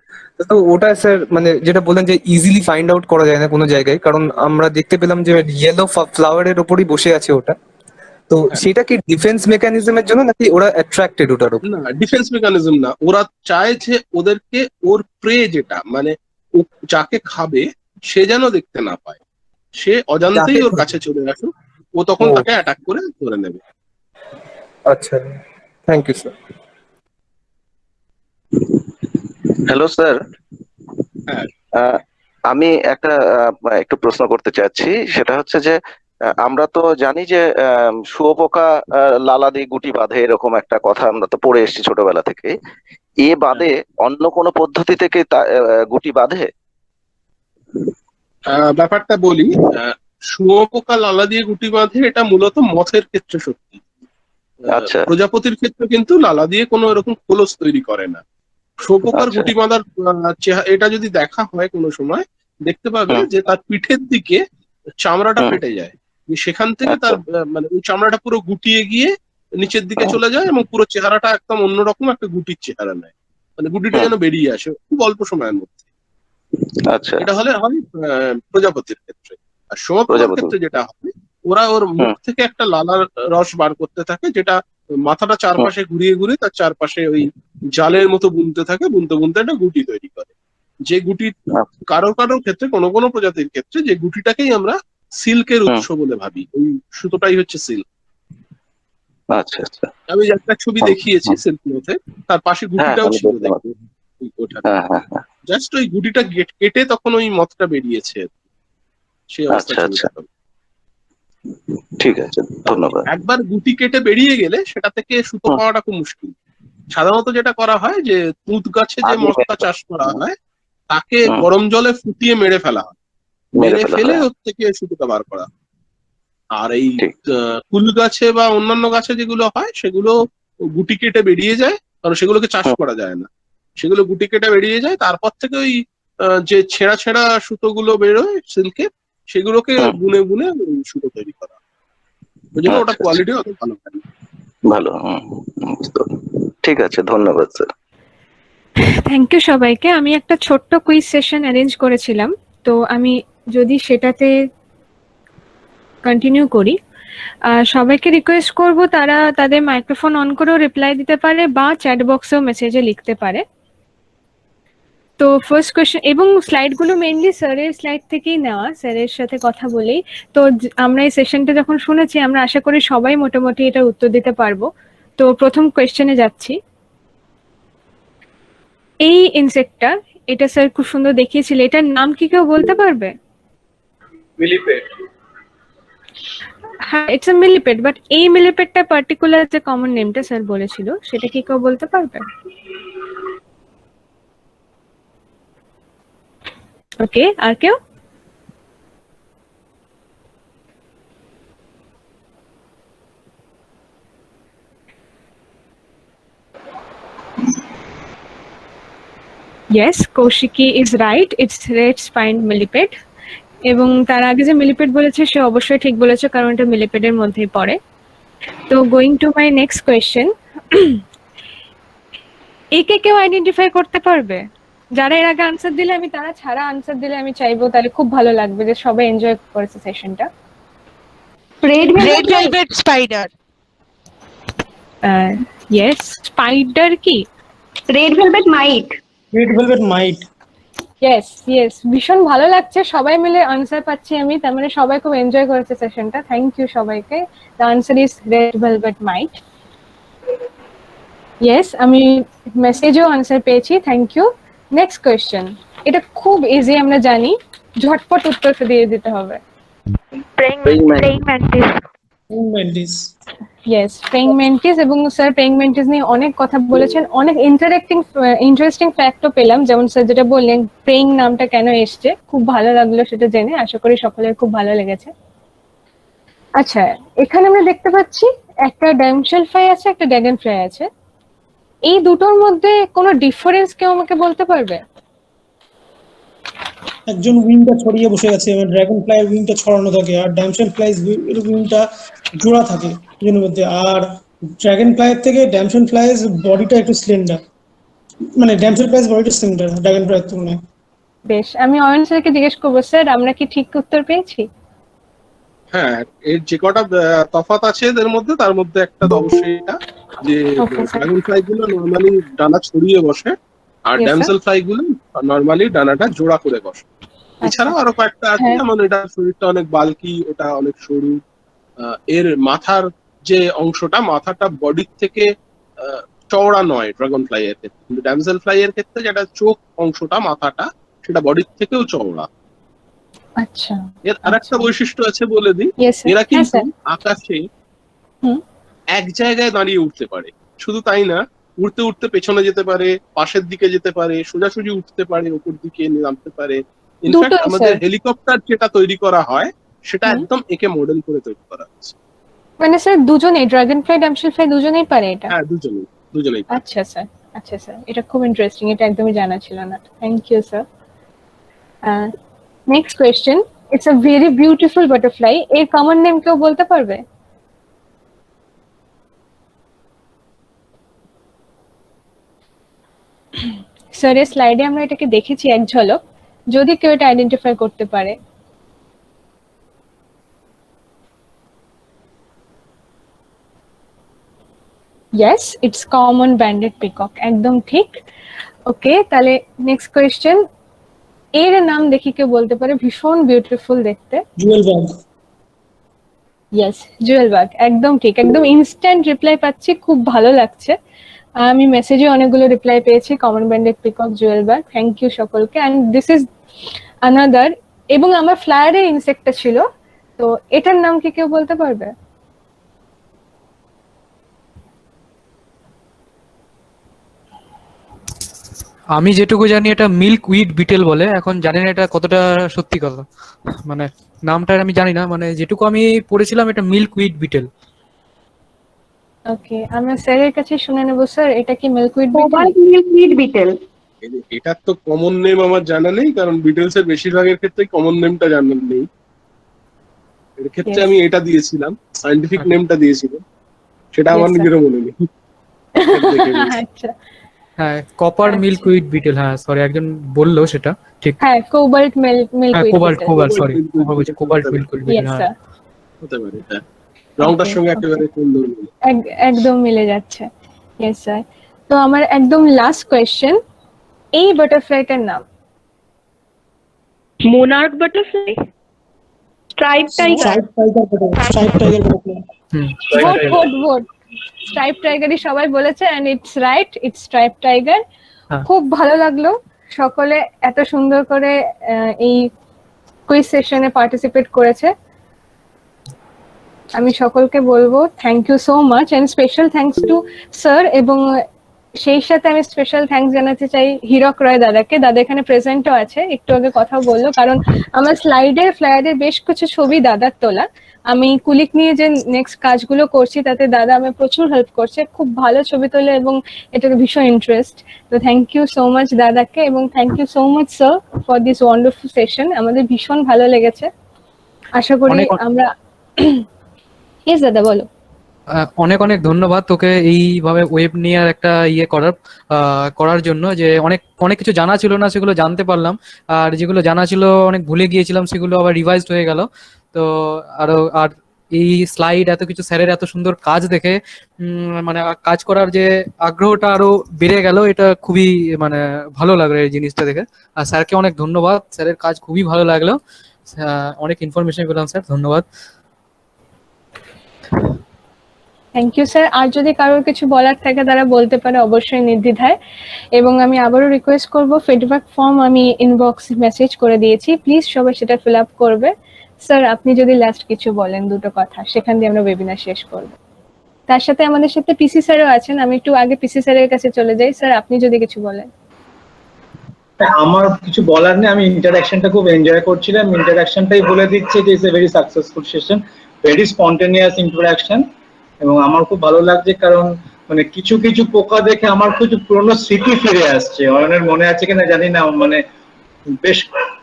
তো ওটা স্যার মানে যেটা বললেন যে ইজিলি ফাইন্ড আউট করা যায় না কোনো জায়গায়, কারণ আমরা দেখতে পেলাম যে ইয়েলো ফ্লাওয়ারের ওপরই বসে আছে ওটা। তো হ্যাঁ। সেটা কি ডিফেন্স মেকানিজমের জন্য নাকি ওরা অ্যাট্রাক্টেড ওটার উপর? না, ডিফেন্স মেকানিজম না, ওরা চায় যে ওদেরকে ওর প্রে যেটা মানে ও যাকে খাবে সে যেন দেখতে না পায়, সে অজান্তেই যাকে ওর কাছে চলে আসুক, ও তখন ও তাকে অ্যাটাক করে ধরে নেবে। আচ্ছা, thank you sir. Hello sir. হ্যাঁ, আমি একটু প্রশ্ন করতে চাচ্ছি, সেটা হচ্ছে যে আমরা তো জানি যে শুঁয়োপোকা লালা দিয়ে গুটি বাঁধে, এরকম একটা কথা আমরা তো পড়ে এসেছি ছোটবেলা থেকে। এ বাদে অন্য কোনো পদ্ধতি থেকে গুটি বাঁধে? ব্যাপারটা বলি। শুঁয়োপোকা লালা দিয়ে গুটি বাঁধে, এটা মূলত মথের ক্ষেত্রে সত্যি। আচ্ছা প্রজাপতির ক্ষেত্রে কিন্তু লালা দিয়ে কোনো এরকম খোলস তৈরি করে না। শুঁয়োপোকার আচ্ছা গুটি বাঁধার এটা যদি দেখা হয় কোনো সময়, দেখতে পাবে হুম যে তার পিঠের দিকে চামড়াটা হুম ফেটে যায়, সেখান থেকে আচ্ছা তার মানে ওই চামড়াটা পুরো গুটিয়ে গিয়ে নিচের দিকে হুম চলে যায় এবং পুরো চেহারাটা একদম অন্যরকম একটা গুটির চেহারা নেয়, মানে গুটিটা হুম যেন বেরিয়ে আসে খুব অল্প সময়ের মধ্যে। আচ্ছা এটা হলে হয় প্রজাপতির ক্ষেত্রে। আর শুঁয়োপোকার প্রজাপতি ক্ষেত্রে যেটা হয়, ওরা ওর মুখ হুম থেকে একটা লালার রস বার করতে থাকে, যেটা মাথাটা হুম চারপাশে ঘুরিয়ে ঘুরিয়ে তার চারপাশে ওই জালের মতো বুনতে থাকে, বুনতে বুনতে একটা গুটি তৈরি করে। যে গুটি কারো কারোর ক্ষেত্রে, কোনো কোনো প্রজাতির ক্ষেত্রে যে গুটিটাকেই আমরা সিল্কের হুম উৎস বলে ভাবি, ওই সুতোটাই হচ্ছে সিল্ক। আচ্ছা আচ্ছা আমি একটা ছবি হুম দেখিয়েছি হুম সিল্ক মধ্যে, তার পাশে হ্যাঁ গুটিটাও আমি ছিল দেখতে দেখতে পাচ্ছি। ওঠার। হ্যাঁ হ্যাঁ হ্যাঁ জাস্ট ওই গুটিটা কেটে তখন ওই মথটা বেরিয়েছে, সেই অবস্থা আচ্ছা আচ্ছা ছবিটা। ঠিক আছে ধন্যবাদ। একবার গুটি কেটে বেরিয়ে গেলে সেটা থেকে সুতো হুম পাওয়াটা খুব মুশকিল। সাধারণত যেটা করা হয় যে তুঁত গাছে যে আগে মশটা চাষ করা হুম হয়, তাকে হুম, গরম জলে ফুটিয়ে মেরে ফেলা হয়, মেরে মেরে ফেলা ফেলে হয় ওর থেকে সুতোটা বার করা হয়। আর এই ঠিক কুল গাছে বা অন্যান্য গাছে যেগুলো হয়, সেগুলো গুটি কেটে বেরিয়ে যায়, কারণ সেগুলোকে চাষ হুম করা যায় না। সেগুলো গুটি কেটে বেরিয়ে যায়, তারপর থেকে ওই যে ছেঁড়া ছেঁড়া সুতোগুলো বেরোয় সিল্কের, সেগুলোকে হুম বুনে বুনে সুতো তৈরি করা হয়। ওই জন্য ওটা আচ্ছা আচ্ছা কোয়ালিটি অত ভালো হয় না। ভালো হুম বুঝতে পারলাম। ঠিক আছে ধন্যবাদ স্যার। থ্যাংক ইউ সবাইকে। আমি একটা ছোট্ট কুইজ সেশন অ্যারেঞ্জ করেছিলাম, তো আমি যদি সেটাতে কন্টিনিউ করি, সবাইকে রিকোয়েস্ট করব তারা তাদের মাইক্রোফোন অন করেও রিপ্লাই দিতে পারে বা চ্যাট বক্সেও মেসেজে লিখতে পারে। তো ফার্স্ট কোয়েশ্চেন, এবং স্লাইডগুলো মেইনলি স্যারের স্লাইড থেকেই নেওয়া, স্যারের সাথে কথা বলেই। তো আমরা এই সেশনটা যখন শুনেছি, আমরা আশা করি সবাই মোটামুটি এটার উত্তর দিতে পারবো। তো প্রথম কোয়েশ্চেনে যাচ্ছি। এই ইনসেক্টটা, এটা স্যার খুব সুন্দর দেখিয়েছিল, এটার নাম কি কেউ বলতে পারবে? মিলিপেড। হ্যাঁ, ইটস আ মিলিপেড, বাট এই মিলিপেডটা পার্টিকুলার যে কমন নেমটা স্যার বলেছিল, সেটা কি কেউ বলতে পারবে? ওকে, আর কেউ? Yes, Kaushiki is right. It's red spined millipede. এবং তার আগে যে মিলিপেড বলেছে সে অবশ্যই ঠিক বলেছে, কারণ এটা মিলিপেডের মধ্যেই পড়ে। তো going to my next question, একে কেউ আইডেন্টিফাই করতে পারবে? যারা এর আগে আনসার দিলে, আমি তারা ছাড়া আনসার দিলে আমি চাইবো, তাহলে খুব ভালো লাগবে যে সবাই এনজয় করেছে সেশনটা। Red velvet spider. Yes, spider কি? Red velvet mite. Red velvet mite. Yes yes, ভীষণ ভালো লাগছে, সবাই মিলে আনসার পাচ্ছি আমি, তার মানে সবাই খুব এনজয় করেছে সেশনটা। থ্যাংক ইউ সবাইকে। The answer is red velvet mite. Yes, আমি মেসেজেও আনসার পেয়েছি, থ্যাংক ইউ। নেক্সট কোয়েশ্চেন, এটা খুব ইজি, আমরা জানি, ঝটপট উত্তর দিয়ে দিতে হবে। Praying mantis. Mantis. Yes, praying mantis. এবং স্যার প্রেইং ম্যান্টিস নিয়ে অনেক কথা বলেছেন, অনেক ইন্টারেস্টিং ফ্যাক্টও পেলাম, যেমন স্যার যেটা বললেন প্রেইং নামটা কেন এসছে, খুব ভালো লাগলো সেটা জেনে। আশা করি সকলের খুব ভালো লেগেছে। আচ্ছা, এখানে আমরা দেখতে পাচ্ছি একটা ডাইমশেল ফ্লাই আছে, একটা ড্রাগন ফ্লাই আছে। এই দুটোর মধ্যে কোনো ডিফারেন্স কেউ আমাকে বলতে পারবে? একজন উইংটা ছড়িয়ে বসে আছে, মানে ড্রাগন ফ্লাই উইংটা ছড়ানো থাকে, আর ড্যামসেল ফ্লাই এর উইংটা জোড়া থাকে দুজনের মধ্যে। আর ড্রাগন ফ্লাইয়ের থেকে ড্যামসেল ফ্লাইয়ের বডিটা একটু স্লেন্ডার, মানে ড্যামসেল ফ্লাইয়ের বডিটা স্লেন্ডার ড্রাগন ফ্লাইয়ের তুলনায়। বেশ, আমি অয়ন স্যারকে জিজ্ঞেস করবো, স্যার আমরা কি ঠিক উত্তর পেয়েছি? হ্যাঁ, এর যে কটা তফাৎ আছে এদের মধ্যে, তার মধ্যে একটা তো অবশ্যই এটা যে Okay, sir. ড্রাগন ফ্লাই গুলো নর্মালি ডানা ছড়িয়ে বসে, আর Yes, sir. ড্যামসেল ফ্লাই গুলো নর্মালি ডানাটা জোড়া করে বসে। আচ্ছা। এছাড়াও আরো কয়েকটা আছে, হ্যাঁ। যেমন এটা শরীরটা অনেক বাল্কি, ওটা অনেক সরু। এর মাথার যে অংশটা, মাথাটা বডির থেকে চওড়া নয় ড্রাগন ফ্লাই এর ক্ষেত্রে, কিন্তু ড্যামসেল ফ্লাই এর ক্ষেত্রে যেটা চোখ অংশটা, মাথাটা, সেটা বডির থেকেও চওড়া। আচ্ছা, এর আরেকটা বৈশিষ্ট্য আছে বলে দিই, Yes, sir. এরা হ্যাঁ, কিন্তু স্যার। আকাশে হুম। এক জায়গায় দাঁড়িয়ে উঠতে পারে। শুধু তাই না, উঠতে উঠতে পেছনে যেতে পারে, পাশের দিকে যেতে পারে, সোজাসুজি উঠতে পারে, উপর দিকে নামতে পারে। ইনফ্যাক্ট দুটোই, আমাদের স্যার। হেলিকপ্টার যেটা তৈরি করা হয়, সেটা হুম। একদম একে মডেল করে তৈরি করা হয়েছে। মানে স্যার দুজনেই ড্রাগন ফ্লাই ড্যামসেল ফ্লাই দুজনেই পারে এটা? হ্যাঁ, দুজনেই। আচ্ছা স্যার, আচ্ছা স্যার, এটা খুব ইন্টারেস্টিং, এটা একদমই জানা ছিল না। Thank you sir. Next question, it's a very beautiful butterfly, এর কমন নেম কেউ বলতে পারবে? স্যার এর স্লাইডে আমরা এটাকে দেখেছি এক ঝলক, যদি কেউ এটা আইডেন্টিফাই করতে পারে। Yes, it's common banded peacock, একদম ঠিক। ওকে, তাহলে নেক্সট কোয়েশ্চেন, এর নাম দেখি কেউ বলতে পারে, ভীষণ বিউটিফুল দেখতে। Jewel bug. Yes, jewel bug, একদম ঠিক, একদম ইনস্ট্যান্ট রিপ্লাই পাচ্ছি, খুব ভালো লাগছে। আমি মেসেজে অনেকগুলো রিপ্লাই পেয়েছি, common banded peacock, jewel bug, thank you সকলকে। অ্যান্ড দিস ইজ আনাদার, এবং আমার ফ্লায়ারে ইনসেক্টটা ছিল, তো এটার নাম কি কেউ বলতে পারবে? আমি যেটুকু জানি এটা মিল্ক উইড বিটেল বলে, এখন জানি না এটা কতটা সত্যি কথা, মানে নামটা আমি জানি না, মানে যেটুকু আমি পড়েছিলাম এটা মিল্ক উইড বিটেল। ওকে, আমরা স্যারের কাছে শুনে নেব। স্যার, এটা কি মিল্কউইড বিটেল? এটার তো কমন নেম আমার জানা নেই, কারণ বিটেলস এর বেশিরভাগের ক্ষেত্রে কমন নেমটা জানা নেই। এর ক্ষেত্রে আমি এটা দিয়েছিলাম, সায়েন্টিফিক নেমটা দিয়েছিলাম, সেটা আমার নিজেরও মনে নেই। আচ্ছা, হ্যাঁ, কপার মিল্ক উইড বিটেল, হ্যাঁ সরি একজন বললো সেটা ঠিক। হ্যাঁ, cobalt milkweed cobalt sorry, cobalt milk weed betel, হ্যাঁ হতে পারে। হ্যাঁ, রংটার সঙ্গে একেবারে সুন্দর মিল। একদম মিলে যাচ্ছে। Yes sir. তো আমার একদম লাস্ট কোয়েশ্চেন, এই বাটারফ্লাইটার নাম? Monarch butterfly, stripe tiger. Vote stripe টাইগারই সবাই বলেছে, and it's right, it's stripe tiger. খুব ভালো লাগলো সকলে এত সুন্দর করে এই কুইজ সেশনে পার্টিসিপেট করেছে। আমি সকলকে বলবো thank you so much, and special thanks to sir, এবং সেই সাথে আমি স্পেশাল থ্যাঙ্কস জানাতে চাই হীরক রয় দাদাকে। দাদা এখানে প্রেজেন্টও আছে, একটু আগে কথা বললো, কারণ আমার স্লাইডের ফ্লায়ারের বেশ কিছু ছবি দাদার তোলা। আমি কুলিক নিয়ে যে নেক্সট কাজগুলো করছি তাতে দাদা আমি প্রচুর হেল্প করছে, খুব ভালো ছবি তোলে এবং এটাকে ভীষণ ইন্টারেস্ট। তো থ্যাংক ইউ সো মাচ দাদাকে, এবং thank you so much sir for this wonderful session, আমাদের ভীষণ ভালো লেগেছে। আশা করি আমরা ইয়েস দাদা বলো। অনেক অনেক ধন্যবাদ তোকে এইভাবে ওয়েব নিয়ে একটা করার জন্য, যে অনেক অনেক কিছু জানা ছিল না সেগুলো জানতে পারলাম, আর যেগুলো জানা ছিল অনেক ভুলে গিয়েছিলাম সেগুলো আবার রিভাইজড হয়ে গেল। তো আর এই স্লাইড এত কিছু স্যারের এত সুন্দর কাজ দেখে মানে কাজ করার যে আগ্রহটা আরো বেড়ে গেল, এটা খুবই মানে ভালো লাগলো এই জিনিসটা দেখে। আর স্যারকে অনেক ধন্যবাদ, স্যারের কাজ খুবই ভালো লাগলো, অনেক ইনফরমেশন পেলাম স্যার, ধন্যবাদ। Thank you sir. আর যদি কারোর কিছু বলার থাকে তারা বলতে পারে অবশ্যই নির্দ্বিধায়, এবং আমি আবারও রিকোয়েস্ট করব, ফিডব্যাক ফর্ম আমি ইনবক্স মেসেজ করে দিয়েছি, প্লিজ সবাই সেটা ফিল আপ করবে। স্যার আপনি যদি লাস্ট কিছু বলেন দুটো কথা, সেখান দিয়ে আমরা ওয়েবিনার শেষ করব। তার সাথে আমাদের সাথে পিসি স্যারও আছেন, আমি একটু আগে পিসি স্যারের কাছে চলে যাই। স্যার আপনি যদি কিছু বলেন। আমার কিছু বলার নেই, আমি ইন্টারঅ্যাকশনটা খুব এনজয় করছিলাম, ইন্টারঅ্যাকশনটাই বলে দিচ্ছে যে it's a very successful session, very spontaneous interaction, এবং আমার খুব ভালো লাগছে কারণ মানে কিছু কিছু পোকা দেখে আমার কিছু পুরনো স্মৃতি ফিরে আসছে। অয়নের মনে আছে কিনা জানি না, মানে বেশ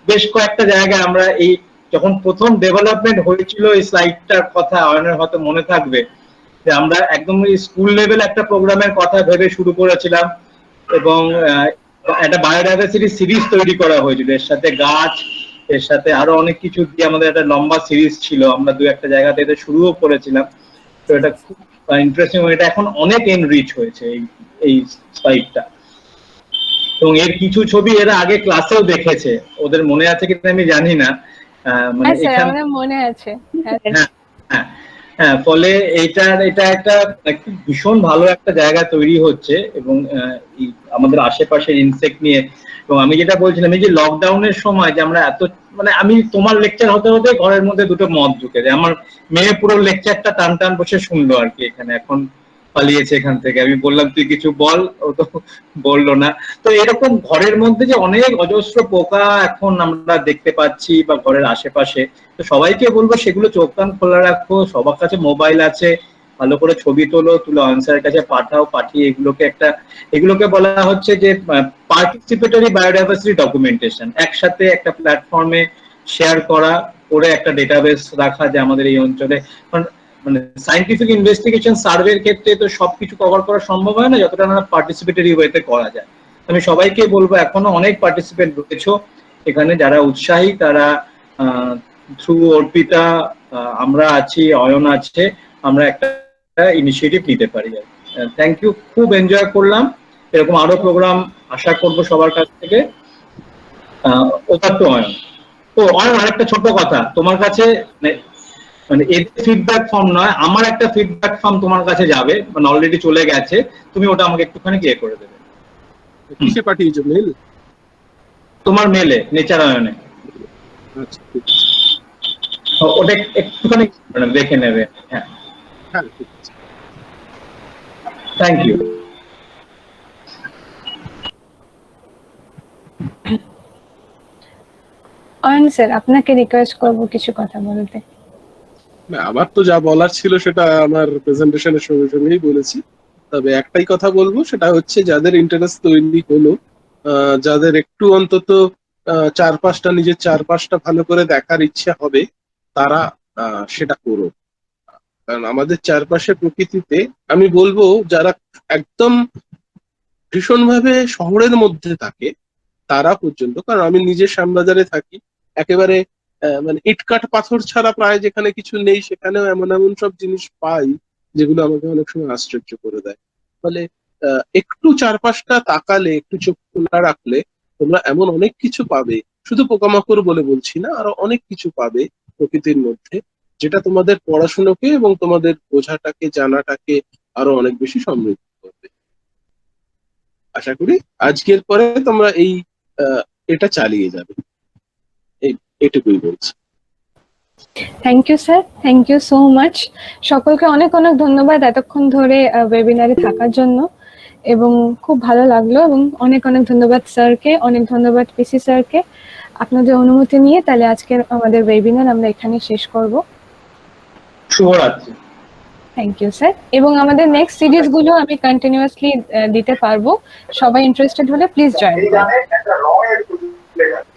বেশ কয়েকটা জায়গায় আমরা এই যখন প্রথম ডেভেলপমেন্ট হয়েছিল এই স্লাইডটার কথা অয়নের হয়তো মনে থাকবে, যে আমরা একদম স্কুল লেভেল একটা প্রোগ্রামের কথা ভেবে শুরু করেছিলাম, এবং একটা বায়োডাইভার্সিটি সিরিজ তৈরি করা হয়েছিল, এর সাথে গাছ, এর সাথে আরো অনেক কিছু দিয়ে আমাদের একটা লম্বা সিরিজ ছিল, আমরা দু একটা জায়গাতে এটা শুরুও করেছিলাম। তো এটা খুব ইন্টারেস্টিং, এটা এখন অনেক এনরিচ হয়েছে এই সাইটটা, এবং এর কিছু ছবি এরা আগে ক্লাসেও দেখেছে, ওদের মনে আছে কিনা আমি জানি না, মানে এখানে মনে আছে। হ্যাঁ, ফলে এটা একটা ভীষণ ভালো একটা জায়গা তৈরি হচ্ছে, এবং আমাদের আশেপাশের ইনসেক্ট নিয়ে। এবং আমি যেটা বলছিলাম, এই যে লকডাউনের সময় যে আমরা এত মানে আমি তোমার লেকচার হতে হতে ঘরের মধ্যে দুটো মদ ঢুকে যায়, আমার মেয়ে পুরো লেকচারটা টান টান বসে শুনলো আর কি এখানে। এখন পালিয়েছে এখান থেকে। আমি বললাম তুই কিছু বল, ও তো বললো না। তো এরকম ঘরের মধ্যে যে অনেক অজস্র পোকা এখন আমরা দেখতে পাচ্ছি বা ঘরের আশেপাশে, তো সবাইকে বলবো সেগুলো চোখ কান খোলা রাখো, সবার কাছে মোবাইল আছে, ভালো করে ছবি তোলো, তুলে অনসারের কাছে পাঠাও, পাঠিয়ে এগুলোকে বলা হচ্ছে যে পার্টিসিপেটরি বায়োডাইভার্সিটি ডকুমেন্টেশন। একসাথে একটা প্ল্যাটফর্মে শেয়ার করা, করে একটা ডেটাবেস রাখা যে আমাদের এই অঞ্চলে, মানে সায়েন্টিফিক ইনভেস্টিগেশন সার্ভের ক্ষেত্রে তো সবকিছু কভার করা সম্ভব হয় না, যতটা আমরা পার্টিসিপেটরি ওয়েতে করা যায়। আমি সবাইকে বলবো, এখনো অনেক পার্টিসিপেন্ট রয়েছে এখানে, যারা উৎসাহী তারা থ্রু অর্পিতা, আমরা আছি, অয়ন আছে, আমরা একটা ইনিশিয়েটিভ নিতে পারি। থ্যাংক ইউ, খুব এনজয় করলাম। এরকম আরো প্রোগ্রাম আশা করব সবার কাছ থেকে। ওটা তো অয়ন। তো অয়ন, আরেকটা ছোট কথা তোমার কাছে, মানে এর ফিডব্যাক ফর্ম নয়, আমার একটা ফিডব্যাক ফর্ম তোমার কাছে যাবে, মানে অলরেডি চলে গেছে, তুমি ওটা আমাকে একটুখানি ইয়ে করে দেবে। কিসে পাঠিয়েছো, মেল? তোমার মেলে, নেচারায়নে। আচ্ছা, ঠিক আছে। ওটা একটুখানি দেখে নেবে। হ্যাঁ হ্যাঁ, ঠিক আছে। Thank you. অয়ন স্যার, আপনাকে রিকোয়েস্ট করব কিছু কথা বলতে। না, আমার তো যা বলার ছিল সেটা আমার প্রেজেন্টেশনের সঙ্গে সঙ্গেই বলেছি। তবে একটাই কথা বলবো, সেটা হচ্ছে যাদের ইন্টারেস্ট তৈরি হলো, যাদের একটু অন্তত চারপাশটা, নিজের চারপাশটা ভালো করে দেখার ইচ্ছে হবে, তারা সেটা করো। কারণ আমাদের চারপাশে প্রকৃতিতে, আমি বলবো যারা একদম ভীষণভাবে শহরের মধ্যে থাকে তারা পর্যন্ত, কারণ আমি নিজে শ্যামবাজারে থাকি, একেবারে মানে ইটকাট পাথর ছাড়া প্রায় যেখানে কিছু নেই, সেখানেও এমন এমন সব জিনিস পাই যেগুলো আমাকে অনেক সময় আশ্চর্য করে দেয়। ফলে একটু চারপাশটা তাকালে, একটু চোখ খোলা রাখলে তোমরা এমন অনেক কিছু পাবে, শুধু পোকামাকড় বলে বলছি না, আরো অনেক কিছু পাবে প্রকৃতির মধ্যে, যেটা তোমাদের পড়াশোনাকে এবং তোমাদের বোঝাটাকে, জানাটাকে আরো অনেক বেশি সমৃদ্ধ করবে। আশা করি আজকের পরে তোমরা এটা চালিয়ে যাবে, এটুকুই বলছি। Thank you sir, thank you so much. সকলকে অনেক অনেক ধন্যবাদ এতক্ষণ ধরে ওয়েবিনারে থাকার জন্য, এবং খুব ভালো লাগলো। এবং অনেক অনেক ধন্যবাদ স্যারকে, অনেক ধন্যবাদ পিসি স্যারকে। আপনাদের অনুমতি নিয়ে তাহলে আজকের আমাদের ওয়েবিনার আমরা এখানে শেষ করব। শুভরাত্রি। Thank you sir. এবং আমাদের নেক্সট সিরিজ গুলো আমি কন্টিনিউয়াসলি দিতে পারবো, সবাই ইন্টারেস্টেড হলে প্লিজ জয়েন করুন।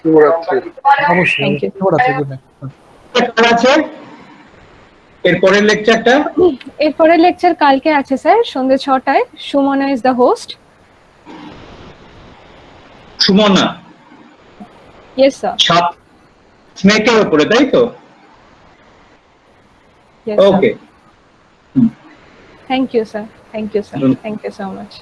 শুভরাত্রি। অবশ্যই। Thank you. শুভরাত্রি, গুড নাইট। এরপরের লেকচারটা, এরপরের লেকচার কালকে আছে স্যার সন্ধ্যে 6টায়। Sumana is the host. Sumana? Yes sir. সাপ স্নেকের উপরে, তাই তো? Yes, sir. Okay. Thank you, sir. Thank you, sir. Thank you so much.